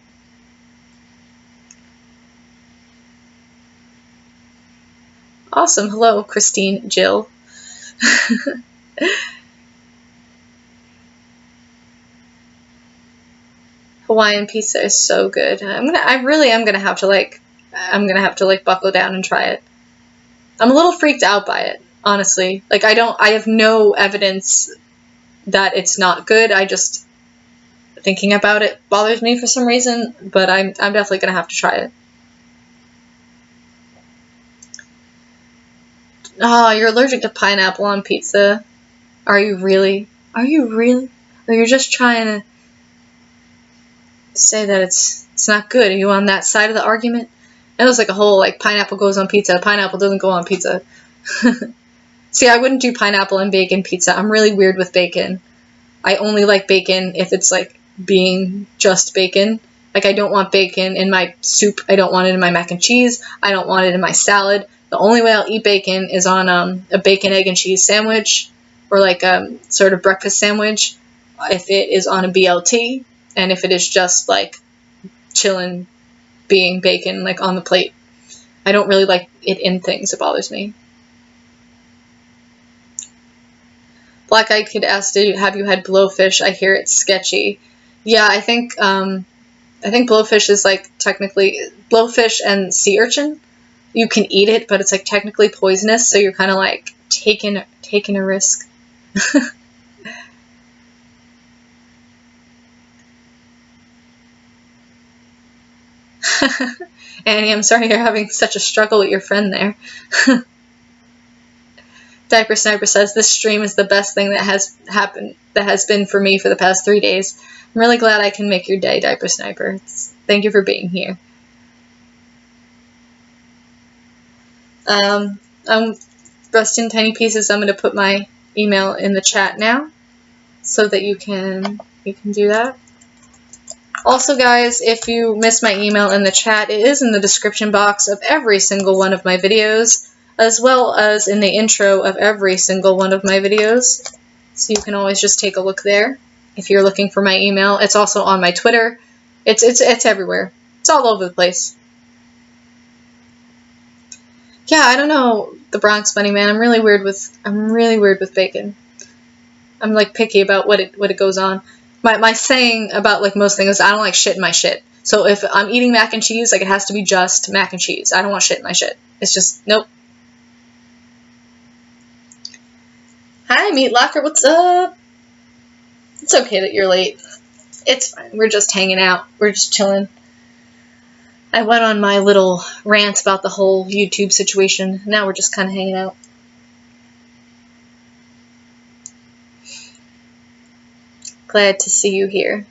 S1: Awesome. Hello, Christine, Jill. Hawaiian pizza is so good. I really am gonna have to buckle down and try it. I'm a little freaked out by it, honestly. Like, I have no evidence that it's not good. I just, thinking about it bothers me for some reason, but I'm definitely gonna have to try it. Oh, you're allergic to pineapple on pizza. Are you really? Are you really? Or you're just trying to say that it's not good? Are you on that side of the argument? It was like a whole, like, pineapple goes on pizza, pineapple doesn't go on pizza. See, I wouldn't do pineapple and bacon pizza. I'm really weird with bacon. I only like bacon if it's, like, being just bacon. Like, I don't want bacon in my soup. I don't want it in my mac and cheese. I don't want it in my salad. The only way I'll eat bacon is on a bacon, egg, and cheese sandwich, or like a sort of breakfast sandwich, if it is on a BLT, and if it is just like chilling, being bacon like on the plate. I don't really like it in things. It bothers me. Blackeyed Kid asked, have you had blowfish? I hear it's sketchy. Yeah, I think blowfish is like technically blowfish and sea urchin. You can eat it, but it's like technically poisonous, so you're kind of like taking a risk. Annie, I'm sorry you're having such a struggle with your friend there. Diaper Sniper says, this stream is the best thing that has been for me for the past 3 days. I'm really glad I can make your day, Diaper Sniper. Thank you for being here. I'm Rust in Tiny Pieces. I'm going to put my email in the chat now so that you can do that. Also, guys, if you missed my email in the chat, it is in the description box of every single one of my videos, as well as in the intro of every single one of my videos. So you can always just take a look there if you're looking for my email. It's also on my Twitter. It's everywhere. It's all over the place. Yeah, I don't know, the Bronx Bunny Man. I'm really weird with bacon. I'm like picky about what it goes on. My saying about like most things is I don't like shit in my shit. So if I'm eating mac and cheese, like it has to be just mac and cheese. I don't want shit in my shit. It's just nope. Hi, Meat Locker. What's up? It's okay that you're late. It's fine. We're just hanging out. We're just chilling. I went on my little rant about the whole YouTube situation. Now we're just kind of hanging out. Glad to see you here.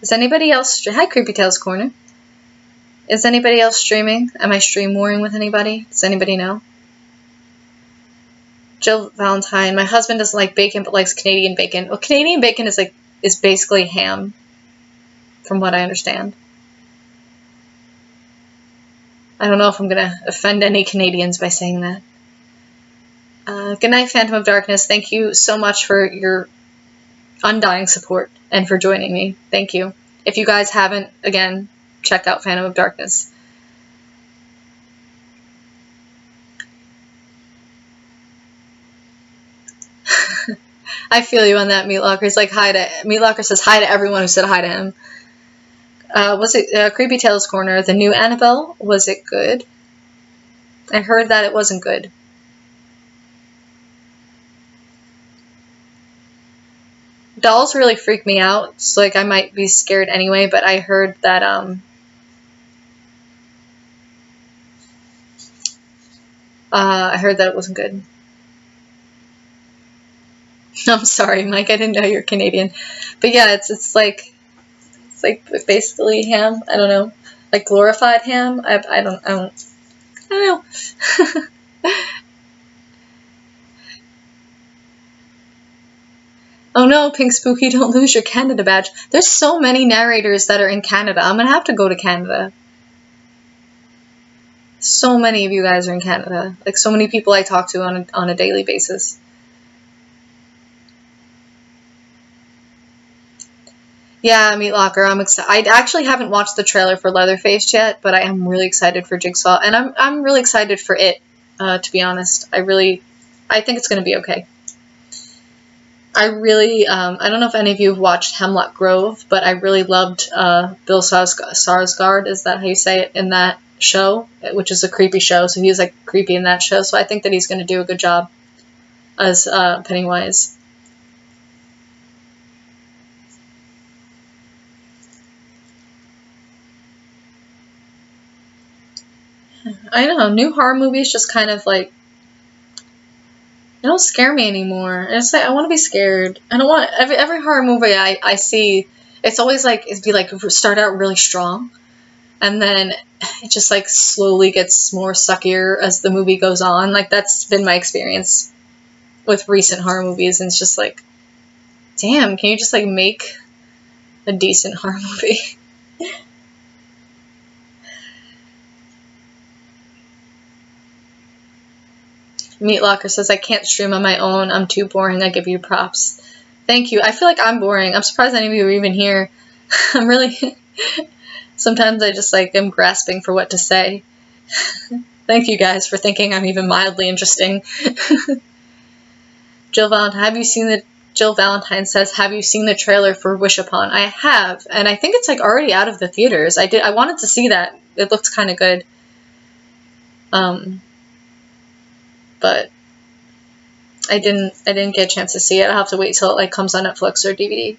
S1: Is anybody else... Hi, Creepy Tales Corner. Is anybody else streaming? Am I stream warring with anybody? Does anybody know? Jill Valentine. My husband doesn't like bacon but likes Canadian bacon. Well, Canadian bacon is basically ham, from what I understand. I don't know if I'm going to offend any Canadians by saying that. Good night, Phantom of Darkness. Thank you so much for your undying support and for joining me. Thank you. If you guys haven't, again, check out Phantom of Darkness. I feel you on that, Meat Locker. It's like Meat Locker says hi to everyone who said hi to him. Was it Creepy Tales Corner, the new Annabelle? Was it good? I heard that it wasn't good. Dolls really freak me out, so like I might be scared anyway, but I heard that it wasn't good. I'm sorry, Mike, I didn't know you're Canadian. But yeah, it's like basically ham. I don't know. Like glorified ham. I don't know. Oh no, Pink Spooky, don't lose your Canada badge. There's so many narrators that are in Canada. I'm gonna have to go to Canada. So many of you guys are in Canada. Like so many people I talk to on a daily basis. Yeah, Meat Locker, I'm excited. I actually haven't watched the trailer for Leatherface yet, but I am really excited for Jigsaw, and I'm really excited for it. To be honest, I think it's gonna be okay. I don't know if any of you have watched Hemlock Grove, but I really loved Bill Skarsgård, is that how you say it, in that show, which is a creepy show, so he was like creepy in that show, so I think that he's going to do a good job as Pennywise. I don't know, new horror movies just kind of like, they don't scare me anymore. It's like, I want to be scared. I don't want, every horror movie I see, it's always like, it'd be like, start out really strong, and then it just like slowly gets more suckier as the movie goes on. Like that's been my experience with recent horror movies, and it's just like, damn, can you just like make a decent horror movie. Meat Locker says, I can't stream on my own. I'm too boring. I give you props. Thank you. I feel like I'm boring. I'm surprised any of you are even here. I'm really... Sometimes I just, like, am grasping for what to say. Thank you guys for thinking I'm even mildly interesting. Jill Valentine says, have you seen the trailer for Wish Upon? I have, and I think it's, like, already out of the theaters. I wanted to see that. It looks kind of good. But I didn't get a chance to see it. I'll have to wait till it, like, comes on Netflix or DVD.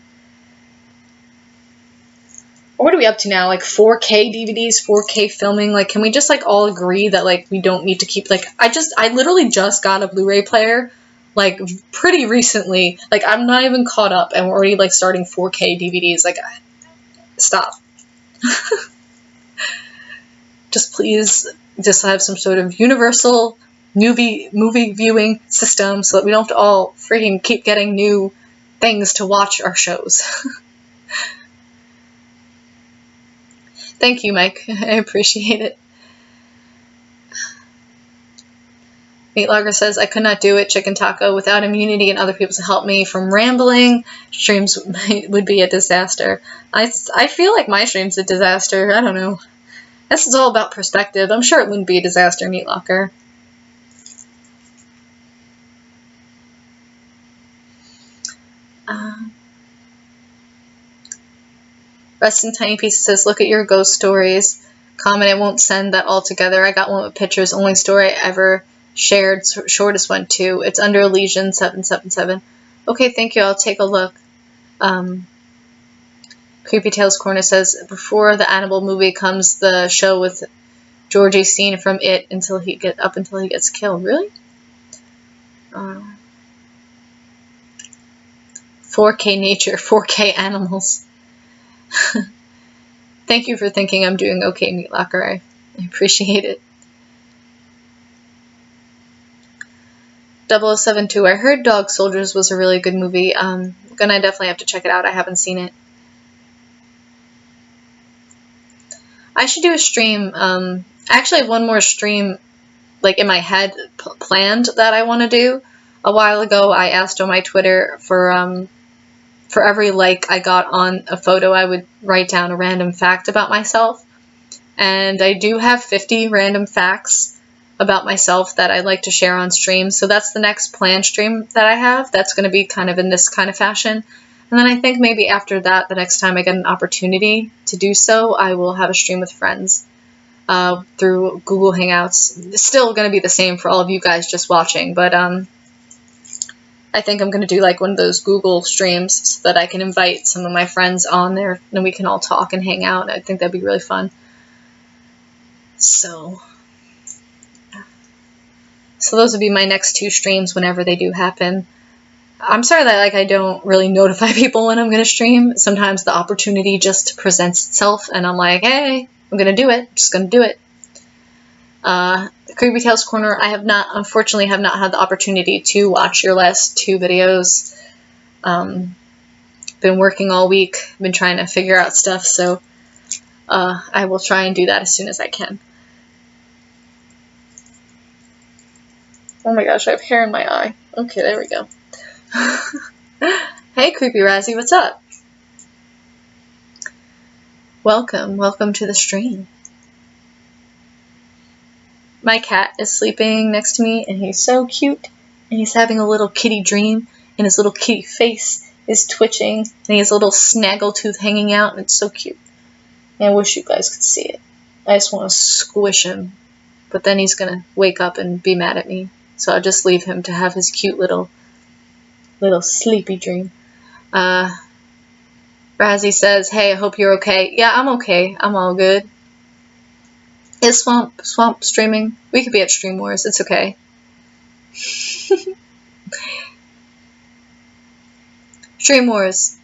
S1: What are we up to now? Like 4K DVDs, 4K filming? Like, can we just, like, all agree that, like, we don't need to keep, like, I literally just got a Blu-ray player, like, pretty recently. Like, I'm not even caught up, and we're already, like, starting 4K DVDs. Like, stop. Just please, just have some sort of universal movie viewing system so that we don't have to all freaking keep getting new things to watch our shows. Thank you, Mike. I appreciate it. Meat Lager says, I could not do it, Chicken Taco, without immunity and other people to help me from rambling. Streams would be a disaster. I feel like my stream's a disaster. I don't know. This is all about perspective. I'm sure it wouldn't be a disaster, Meat Locker. Rest in Tiny Pieces says, look at your ghost stories. Comment, it won't send that all together. I got one with pictures. Only story I ever shared. Shortest one, too. It's under Legion 777. Okay, thank you. I'll take a look. Creepy Tales Corner says, before the Annabelle movie comes the show with Georgie scene from It until he gets killed. Really? 4K nature, 4K animals. Thank you for thinking I'm doing okay, Meat Locker. I appreciate it. 0072. I heard Dog Soldiers was a really good movie. Gonna definitely have to check it out. I haven't seen it. I should do a stream. I actually have one more stream, like, in my head planned that I want to do. A while ago, I asked on my Twitter for every like I got on a photo, I would write down a random fact about myself. And I do have 50 random facts about myself that I'd like to share on stream. So that's the next planned stream that I have. That's going to be kind of in this kind of fashion. And then I think maybe after that, the next time I get an opportunity to do so, I will have a stream with friends through Google Hangouts. It's still going to be the same for all of you guys just watching, but I think I'm going to do like one of those Google streams so that I can invite some of my friends on there and we can all talk and hang out. I think that'd be really fun. So those would be my next 2 streams whenever they do happen. I'm sorry that like I don't really notify people when I'm going to stream. Sometimes the opportunity just presents itself and I'm like, hey, I'm going to do it. I'm just going to do it. Creepy Tales Corner, I unfortunately have not had the opportunity to watch your last 2 videos. Been working all week, been trying to figure out stuff, so I will try and do that as soon as I can. Oh my gosh, I have hair in my eye. Okay, there we go. Hey, Creepy Razzie, what's up? Welcome to the stream. My cat is sleeping next to me, and he's so cute, and he's having a little kitty dream, and his little kitty face is twitching, and he has a little snaggletooth hanging out, and it's so cute. And I wish you guys could see it. I just want to squish him, but then he's gonna wake up and be mad at me, so I'll just leave him to have his cute little sleepy dream. Razzie says, hey, I hope you're okay. Yeah, I'm okay. I'm all good. Is Swamp streaming? We could be at Stream Wars. It's okay. Stream Wars.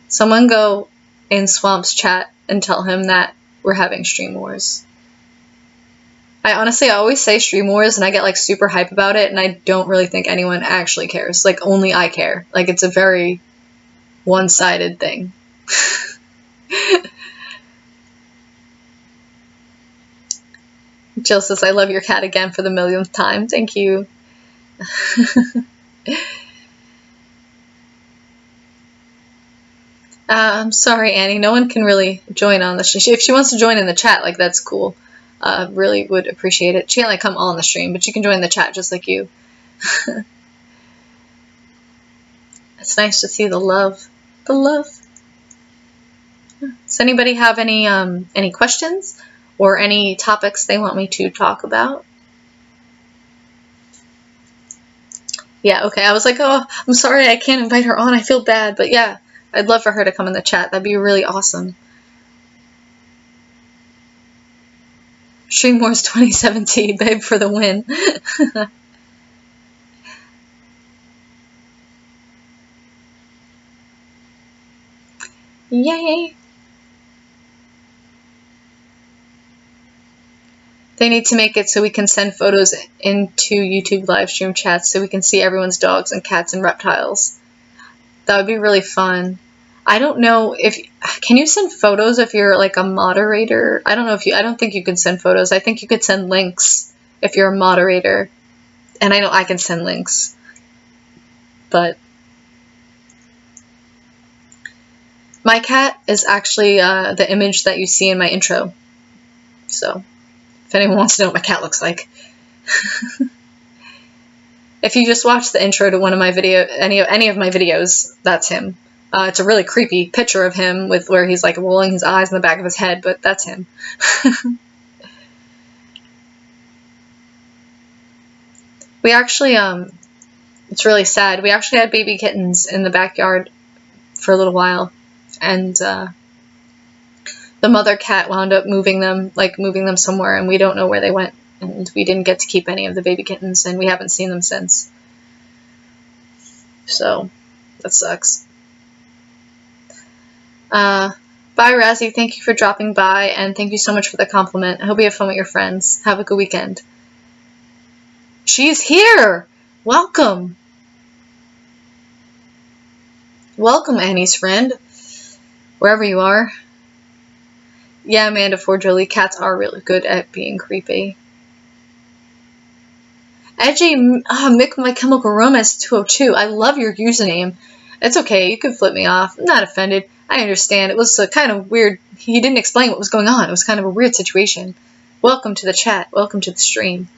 S1: Someone go in Swamp's chat and tell him that we're having Stream Wars. I always say Stream Wars and I get like super hype about it and I don't really think anyone actually cares. Like only I care. Like it's a very one-sided thing. Jill says, I love your cat again for the millionth time. Thank you. I'm sorry, Annie. No one can really join on the stream. If she wants to join in the chat, like, that's cool. Really would appreciate it. She can't, like, come on the stream, but she can join the chat just like you. It's nice to see the love. The love. Does anybody have any questions or any topics they want me to talk about? Yeah, okay. I was like, oh, I'm sorry I can't invite her on. I feel bad. But yeah, I'd love for her to come in the chat. That'd be really awesome. Stream Wars 2017, babe, for the win. Yay! They need to make it so we can send photos into YouTube live stream chats so we can see everyone's dogs and cats and reptiles. That would be really fun. I don't know if can you send photos if you're like a moderator? I don't think you can send photos. I think you could send links if you're a moderator. And I know I can send links. But my cat is actually the image that you see in my intro. So if anyone wants to know what my cat looks like. If you just watch the intro to one of my any of my videos, that's him. It's a really creepy picture of him with where he's like rolling his eyes in the back of his head, but that's him. We actually, it's really sad. We actually had baby kittens in the backyard for a little while, and the mother cat wound up moving them somewhere, and we don't know where they went, and we didn't get to keep any of the baby kittens, and we haven't seen them since. So, that sucks. Bye, Razzie. Thank you for dropping by, and thank you so much for the compliment. I hope you have fun with your friends. Have a good weekend. She's here! Welcome! Welcome, Annie's friend. Wherever you are. Yeah, Amanda Forgerly, cats are really good at being creepy. Edgy Mick My Chemical Romance 202. I love your username. It's okay, you can flip me off. I'm not offended. I understand. It was kind of weird. He didn't explain what was going on. It was kind of a weird situation. Welcome to the chat. Welcome to the stream.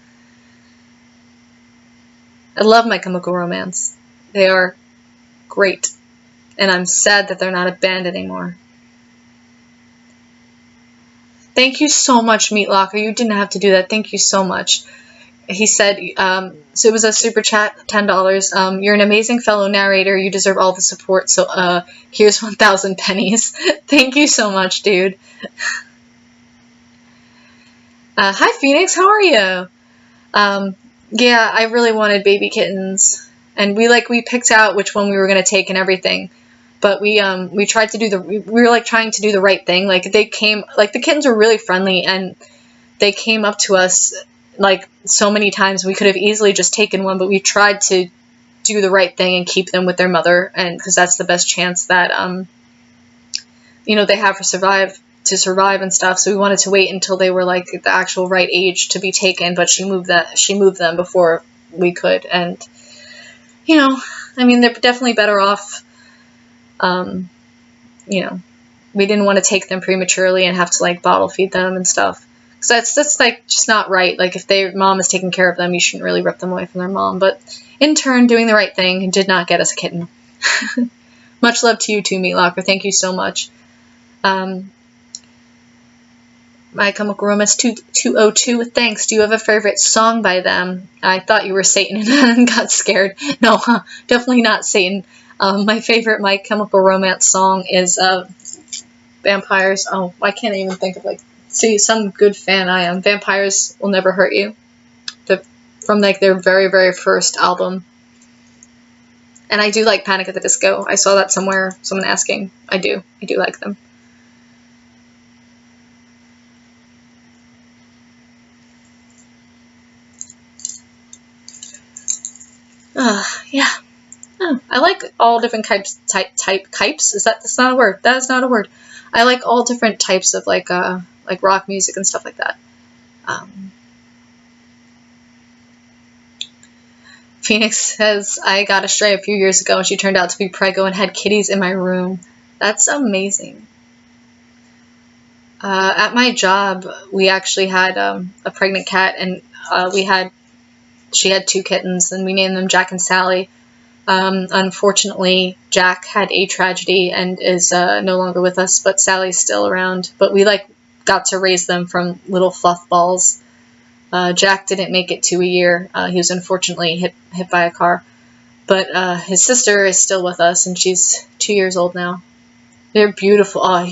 S1: I love My Chemical Romance. They are great. And I'm sad that they're not a band anymore. Thank you so much, Meatlocker. You didn't have to do that. Thank you so much. He said, so it was a super chat, $10. You're an amazing fellow narrator. You deserve all the support. So here's 1,000 pennies. Thank you so much, dude. Hi, Phoenix. How are you? Yeah, I really wanted baby kittens. And we picked out which one we were going to take and everything. But we tried to do we were trying to do the right thing. They came, the kittens were really friendly, and they came up to us so many times. We could have easily just taken one, but we tried to do the right thing and keep them with their mother, and because that's the best chance that they have to survive and stuff. So we wanted to wait until they were the actual right age to be taken, but she moved them before we could, and they're definitely better off. We didn't want to take them prematurely and have to bottle feed them and stuff. So that's just not right. If their mom is taking care of them, you shouldn't really rip them away from their mom. But in turn, doing the right thing did not get us a kitten. Much love to you too, Meatlocker. Thank you so much. My Chemical Romance 202. Thanks. Do you have a favorite song by them? I thought you were Satan and got scared. No, definitely not Satan. My favorite My Chemical Romance song is Vampires. Oh, I can't even think of see, some good fan I am. Vampires Will Never Hurt You. From their very, very first album. And I do like Panic at the Disco. I saw that somewhere, someone asking. I do like them. Yeah. Oh, I like all different types. That's not a word. That is not a word. I like all different types of rock music and stuff like that. Phoenix says, I got a stray a few years ago and she turned out to be preggo and had kitties in my room. That's amazing. At my job, we actually had a pregnant cat, and she had 2 kittens, and we named them Jack and Sally. Unfortunately, Jack had a tragedy and is no longer with us, but Sally's still around. But we got to raise them from little fluff balls. Jack didn't make it to a year. He was unfortunately hit by a car. But his sister is still with us, and she's 2 years old now. They're beautiful. Oh,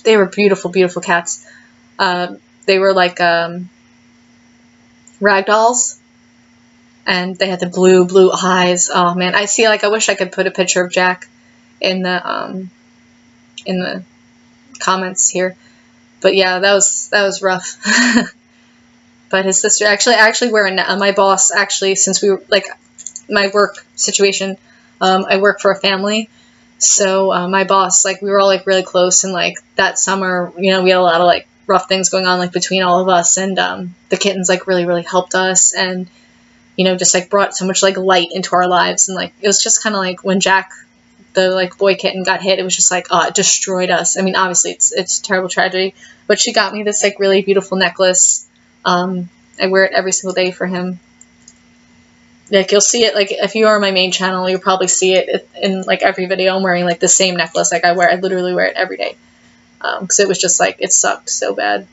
S1: they were beautiful, beautiful cats. They were like rag dolls, and they had the blue eyes. Oh man, I wish I could put a picture of Jack in the comments here. But yeah, that was rough. But his sister I actually wear my boss actually, since we were like my work situation, I work for a family. So my boss, we were all really close, and that summer, we had a lot of rough things going on between all of us, and the kittens really helped us, and just brought so much light into our lives, and it was just kind of when Jack, the boy kitten, got hit, it was just it destroyed us. I mean, obviously it's a terrible tragedy, but she got me this really beautiful necklace. I wear it every single day for him. You'll see it, if you are on my main channel, you'll probably see it in, every video. I'm wearing, the same necklace. I literally wear it every day. Because it was just, it sucked so bad.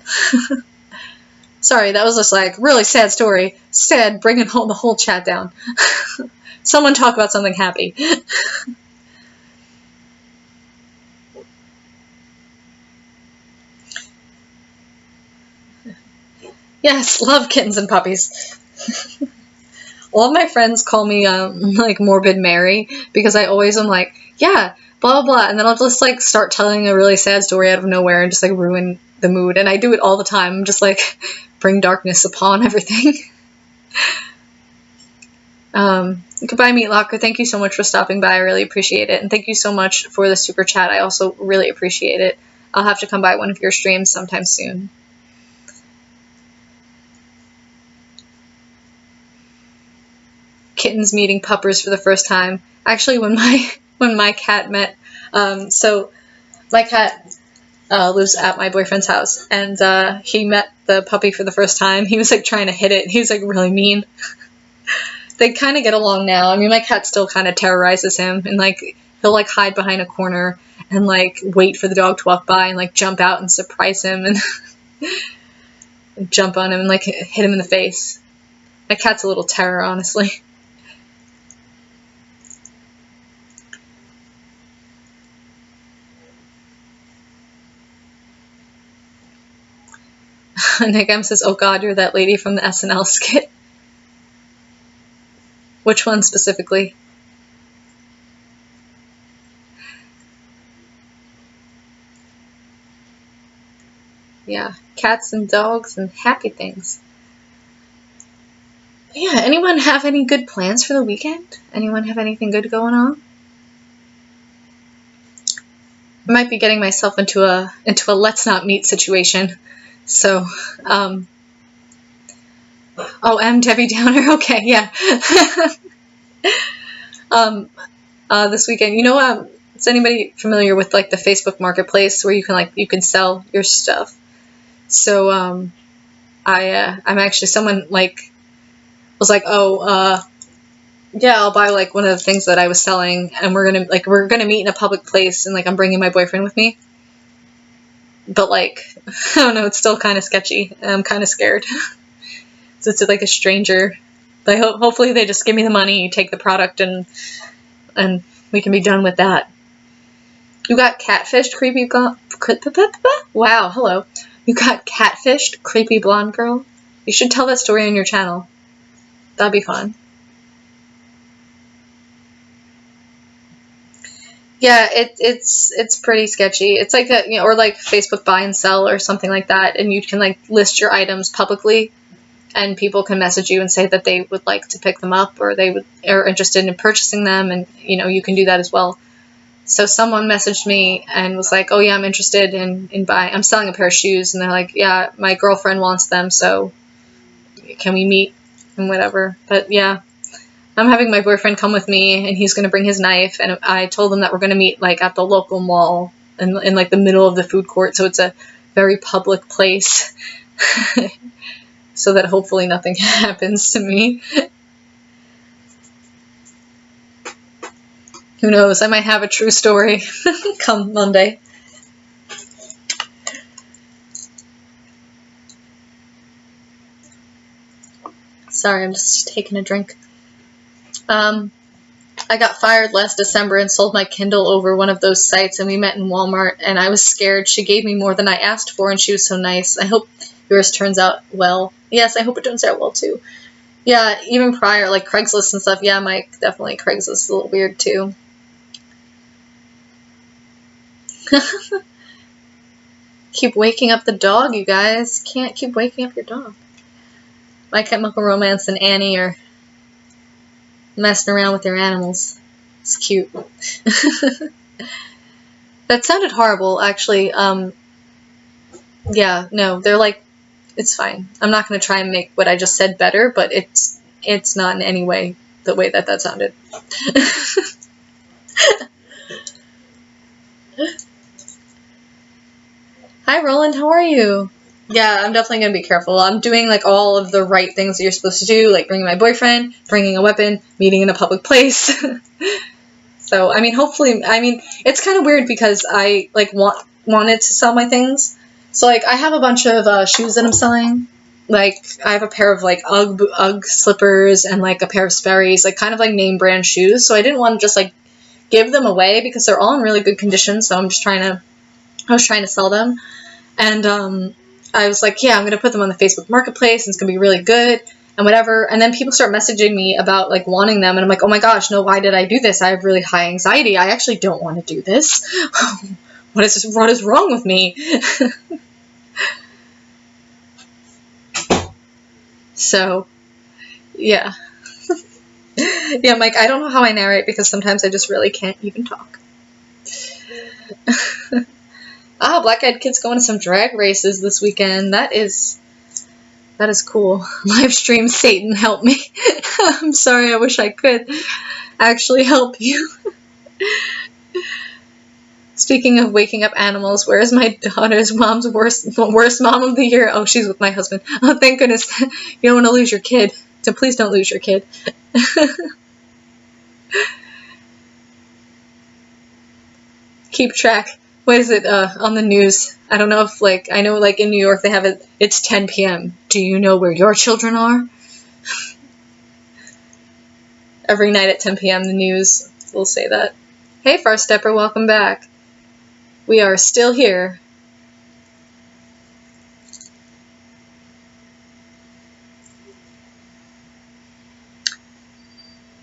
S1: Sorry, that was just, really sad story. Sad, bringing home the whole chat down. Someone talk about something happy. Yes, love kittens and puppies. All of my friends call me, Morbid Mary, because I always am yeah, blah, blah, blah, and then I'll just, start telling a really sad story out of nowhere and just, ruin the mood, and I do it all the time. I'm just, bring darkness upon everything. Goodbye, Meat Locker. Thank you so much for stopping by. I really appreciate it, and thank you so much for the super chat. I also really appreciate it. I'll have to come by one of your streams sometime soon. Kittens meeting puppers for the first time. Actually, when my cat met, so my cat lives at my boyfriend's house, and he met the puppy for the first time. He was trying to hit it. He was really mean. They kind of get along now. I mean, my cat still kind of terrorizes him, and he'll hide behind a corner and wait for the dog to walk by and jump out and surprise him and jump on him and hit him in the face. My cat's a little terror, honestly. Nick M says, oh god, you're that lady from the SNL skit. Which one specifically? Yeah, cats and dogs and happy things. Yeah, anyone have any good plans for the weekend? Anyone have anything good going on? I might be getting myself into a let's not meet situation. So, oh, Debbie Downer. Okay, yeah. This weekend, is anybody familiar with the Facebook Marketplace where you can sell your stuff? So, I'm actually, someone was oh, yeah, I'll buy one of the things that I was selling, and we're gonna meet in a public place, and I'm bringing my boyfriend with me. But I don't know, it's still kind of sketchy, and I'm kind of scared. So it's a stranger. But hopefully they just give me the money, take the product, and we can be done with that. You got catfished, creepy wow, hello. You got catfished, creepy blonde girl? You should tell that story on your channel. That'd be fun. Yeah, it's pretty sketchy. It's or Facebook buy and sell or something like that, and you can list your items publicly, and people can message you and say that they would like to pick them up, or they are interested in purchasing them, and you can do that as well. So someone messaged me and was oh yeah, I'm interested in buying. I'm selling a pair of shoes, and they're yeah, my girlfriend wants them, so can we meet and whatever. But yeah, I'm having my boyfriend come with me, and he's going to bring his knife, and I told him that we're going to meet, like, at the local mall in like, the middle of the food court, so it's a very public place, so that hopefully nothing happens to me. Who knows, I might have a true story come Monday. Sorry, I'm just taking a drink. I got fired last December and sold my Kindle over one of those sites, and we met in Walmart, and I was scared. She gave me more than I asked for, and she was so nice. I hope yours turns out well. Yes, I hope it turns out well, too. Yeah, even prior, like Craigslist and stuff. Yeah, Mike, definitely Craigslist is a little weird, too. Keep waking up the dog, you guys. Can't keep waking up your dog. My Chemical Romance and Annie are messing around with their animals. It's cute. That sounded horrible, actually. Yeah, no, they're like, it's fine. I'm not going to try and make what I just said better, but it's not in any way the way that sounded. Hi, Roland, how are you? Yeah, I'm definitely going to be careful. I'm doing, like, all of the right things that you're supposed to do, like bringing my boyfriend, bringing a weapon, meeting in a public place. So, I mean, hopefully, I mean, it's kind of weird because I, like, wanted to sell my things. So, like, I have a bunch of shoes that I'm selling. Like, I have a pair of, like, Ugg slippers and, like, a pair of Sperry's, like, kind of, like, name brand shoes. So I didn't want to just, like, give them away because they're all in really good condition. So I was trying to sell them. And I was like, yeah, I'm going to put them on the Facebook Marketplace, and it's going to be really good, and whatever. And then people start messaging me about, like, wanting them, and I'm like, oh my gosh, no, why did I do this? I have really high anxiety. I actually don't want to do this. What is wrong with me? So, yeah. Yeah, Mike, I don't know how I narrate because sometimes I just really can't even talk. Blackeyed Kid's going to some drag races this weekend. That is cool. Live stream Satan, help me. I'm sorry, I wish I could actually help you. Speaking of waking up animals, where is my daughter's mom's worst mom of the year? Oh, she's with my husband. Oh, thank goodness. You don't want to lose your kid. So please don't lose your kid. Keep track. What is it on the news? I don't know if, like, I know, like, in New York they have it, it's 10 p.m. Do you know where your children are? Every night at 10 p.m. the news will say that. Hey, Far Stepper, welcome back. We are still here.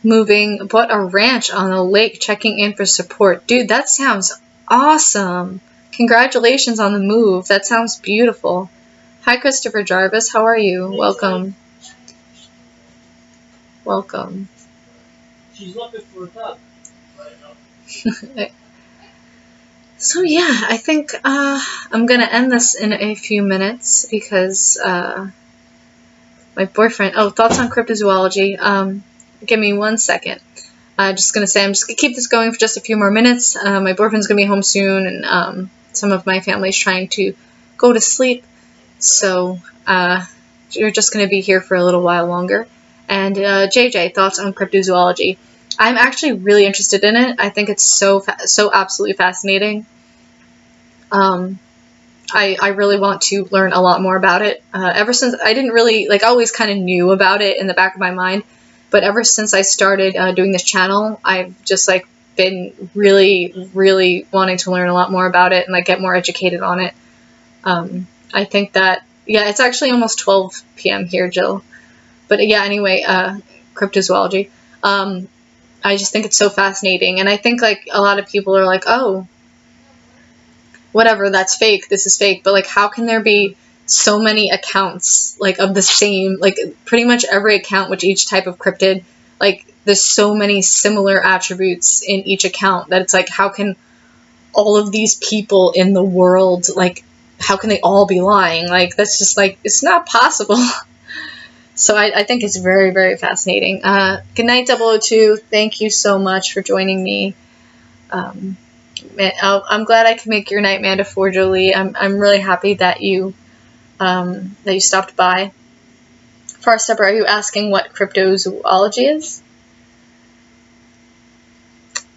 S1: Bought a ranch on a lake, checking in for support. Dude, that sounds awesome. Congratulations on the move. That sounds beautiful. Hi, Christopher Jarvis. How are you? Welcome. Welcome.
S2: She's looking for a cup.
S1: So yeah, I think I'm gonna end this in a few minutes because my boyfriend. Oh, thoughts on cryptozoology. Give me 1 second. I'm just gonna keep this going for just a few more minutes. My boyfriend's gonna be home soon, and some of my family's trying to go to sleep, so you're just gonna be here for a little while longer. And JJ, thoughts on cryptozoology? I'm actually really interested in it. I think it's so absolutely fascinating. I really want to learn a lot more about it. Ever since I didn't really, like, I always kind of knew about it in the back of my mind, but ever since I started doing this channel, I've just, like, been really, really wanting to learn a lot more about it and, like, get more educated on it. I think that, yeah, it's actually almost 12 p.m. here, Jill. But yeah, anyway, cryptozoology. I just think it's so fascinating, and I think, like, a lot of people are like, oh, whatever, that's fake, this is fake, but, like, how can there be so many accounts, like, of the same, like, pretty much every account with each type of cryptid, like, there's so many similar attributes in each account that it's like, how can all of these people in the world, like, how can they all be lying? Like, that's just, like, it's not possible. So I think it's very, very fascinating. Good night, 002. Thank you so much for joining me. I'm glad I can make your night, Manda 4, Jolie. I'm really happy that you stopped by. Far Stepper, are you asking what cryptozoology is?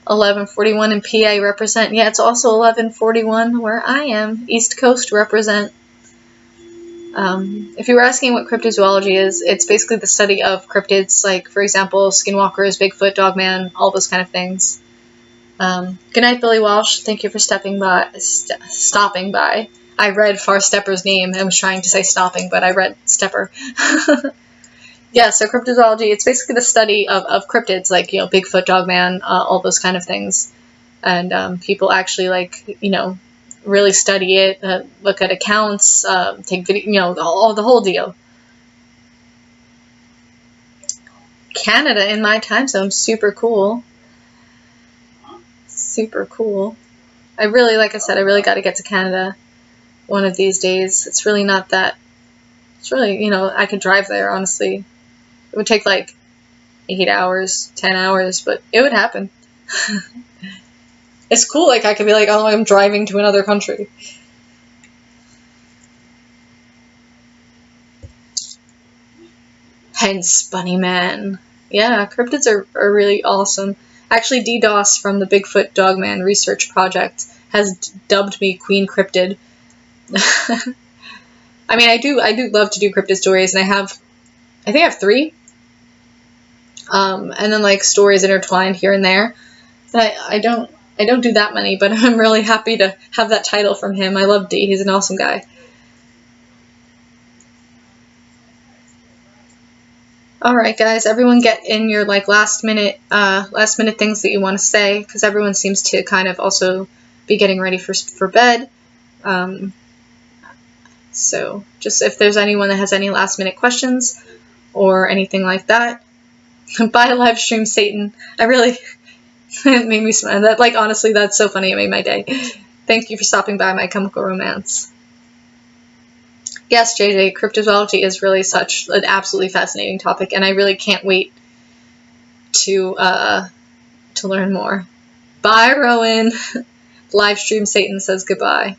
S1: 1141 in PA represent. Yeah, it's also 1141 where I am. East Coast represent. If you were asking what cryptozoology is, it's basically the study of cryptids, like, for example, skinwalkers, Bigfoot, Dogman, all those kind of things. Good night, Billy Walsh. Thank you for stopping by. I read Far Stepper's name and was trying to say stopping, but I read Stepper. Yeah, so cryptozoology, it's basically the study of cryptids, like, Bigfoot, Dogman, all those kind of things. And people actually, like, really study it, look at accounts, take video, the whole deal. Canada in my time zone, super cool. Super cool. Like I said, I really got to get to Canada one of these days. It's really not that, it's really, I could drive there, honestly. It would take like 8 hours, 10 hours, but it would happen. It's cool, like I could be like, oh, I'm driving to another country. Hence Bunny Man. Yeah, cryptids are really awesome. Actually, DDoS from the Bigfoot Dogman Research Project has dubbed me Queen Cryptid. I mean, I do love to do cryptid stories, and I think I have 3. And then like stories intertwined here and there. But I don't do that many, but I'm really happy to have that title from him. I love D. He's an awesome guy. All right, guys, everyone get in your like last minute things that you want to say, because everyone seems to kind of also be getting ready for bed. So just if there's anyone that has any last minute questions or anything like that, bye live stream Satan. I really it made me smile. That, like, honestly, that's so funny. It made my day. Thank you for stopping by My Chemical Romance. Yes, JJ, cryptozoology is really such an absolutely fascinating topic, and I really can't wait to learn more. Bye, Rowan. Livestream Satan says goodbye.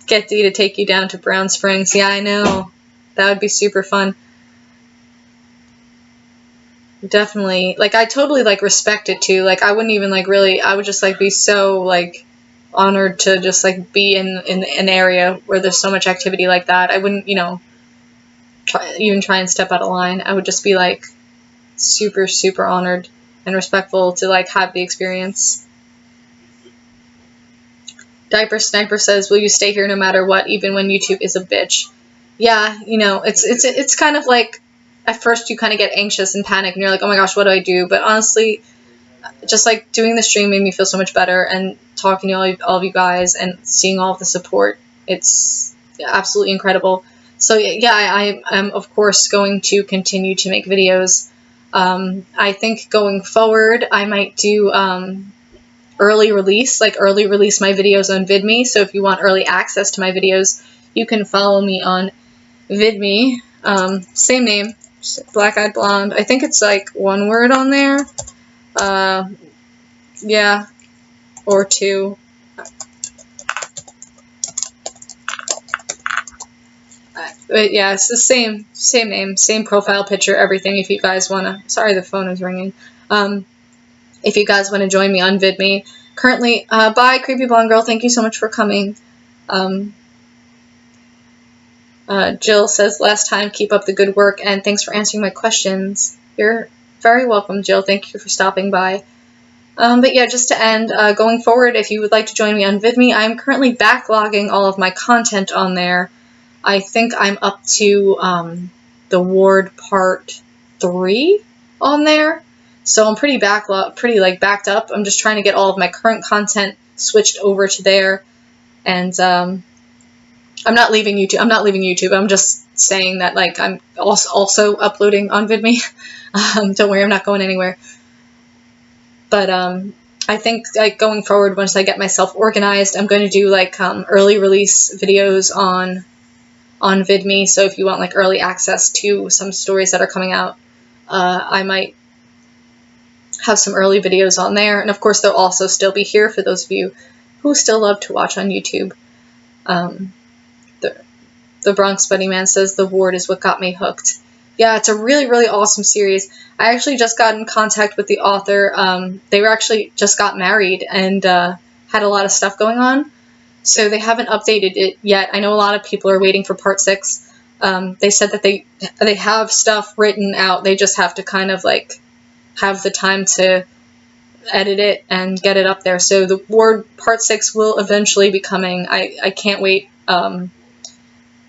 S1: Get D to take you down to Brown Springs. Yeah, I know. That would be super fun. Definitely. Like, I totally, like, respect it, too. Like, I wouldn't even, like, really, I would just, like, be so, like, honored to just, like, be in an area where there's so much activity like that. I wouldn't, try and step out of line. I would just be, like, super, super honored and respectful to, like, have the experience. Diaper Sniper says, will you stay here no matter what, even when YouTube is a bitch? Yeah, it's kind of like, at first you kind of get anxious and panic, and you're like, oh my gosh, what do I do? But honestly, just like doing the stream made me feel so much better, and talking to all of you guys and seeing all of the support, it's absolutely incredible. So yeah, I am of course going to continue to make videos. I think going forward, I might do early release my videos on VidMe. So if you want early access to my videos, you can follow me on VidMe. Same name, Black-Eyed Blonde. I think it's like one word on there. Yeah, or 2. But yeah, it's the same name, same profile picture, everything. If you guys wanna, sorry, the phone is ringing. If you guys want to join me on VidMe, currently, bye, Creepy Blonde Girl. Thank you so much for coming. Jill says, last time, keep up the good work, and thanks for answering my questions. You're very welcome, Jill. Thank you for stopping by. But yeah, just to end, going forward, if you would like to join me on VidMe, I'm currently backlogging all of my content on there. I think I'm up to the Ward Part 3 on there. So I'm pretty backed up. I'm just trying to get all of my current content switched over to there. And I'm not leaving YouTube. I'm just saying that, like, I'm also uploading on VidMe. Don't worry, I'm not going anywhere. But I think, like, going forward, once I get myself organized, I'm going to do like early release videos on on VidMe, so if you want like early access to some stories that are coming out, I might have some early videos on there. And of course, they'll also still be here for those of you who still love to watch on YouTube. The Bronx Buddy Man says The Ward is what got me hooked. Yeah, it's a really, really awesome series. I actually just got in contact with the author. They were actually just got married and had a lot of stuff going on, so they haven't updated it yet. I know a lot of people are waiting for part 6. They said that they have stuff written out. They just have to kind of like have the time to edit it and get it up there. So the Ward part 6 will eventually be coming. I can't wait.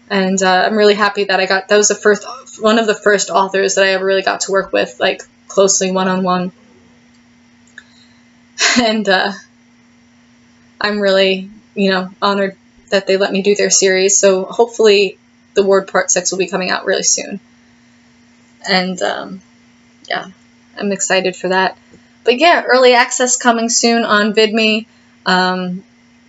S1: And I'm really happy that that was one of the first authors that I ever really got to work with, like, closely one-on-one. And I'm really, honored that they let me do their series. So hopefully the Ward Part 6 will be coming out really soon. And yeah, I'm excited for that. But yeah, early access coming soon on VidMe.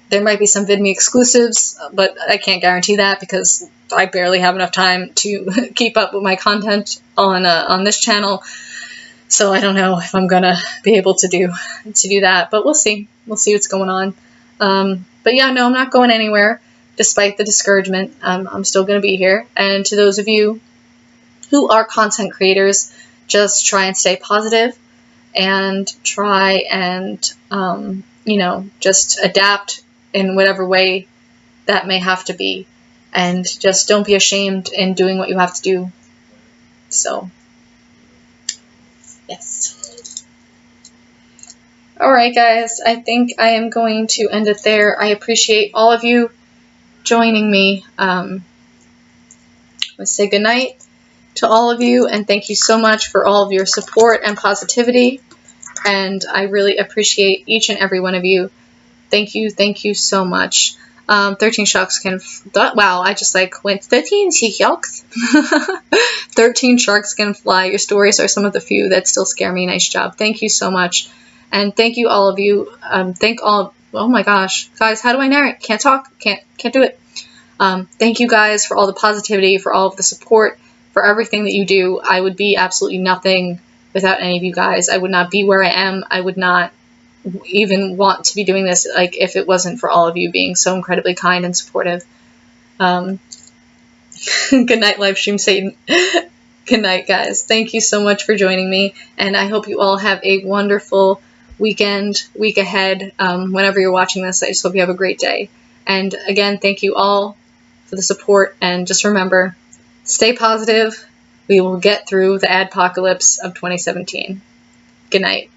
S1: There might be some VidMe exclusives, but I can't guarantee that because I barely have enough time to keep up with my content on this channel. So I don't know if I'm gonna be able to do that, but we'll see. We'll see what's going on. But yeah, no, I'm not going anywhere despite the discouragement. I'm still gonna be here. And to those of you who are content creators, just try and stay positive and try and just adapt in whatever way that may have to be, and just don't be ashamed in doing what you have to do. So, yes. Alright guys, I think I am going to end it there. I appreciate all of you joining me. Let's say goodnight to all of you, and thank you so much for all of your support and positivity, and I really appreciate each and every one of you. Thank you so much. 13 sharks can... wow, I just went 13 sharks? 13 sharks can fly. Your stories are some of the few that still scare me. Nice job. Thank you so much. And thank you all of you. Oh my gosh. Guys, how do I narrate? Can't talk. Can't do it. Thank you guys for all the positivity, for all of the support, for everything that you do. I would be absolutely nothing without any of you guys. I would not be where I am. I would not even want to be doing this if it wasn't for all of you being so incredibly kind and supportive. Good night, live stream Satan. Good night, guys. Thank you so much for joining me, and I hope you all have a wonderful week ahead. Whenever you're watching this, I just hope you have a great day. And again, thank you all for the support, and just remember, stay positive. We will get through the adpocalypse of 2017. Good night.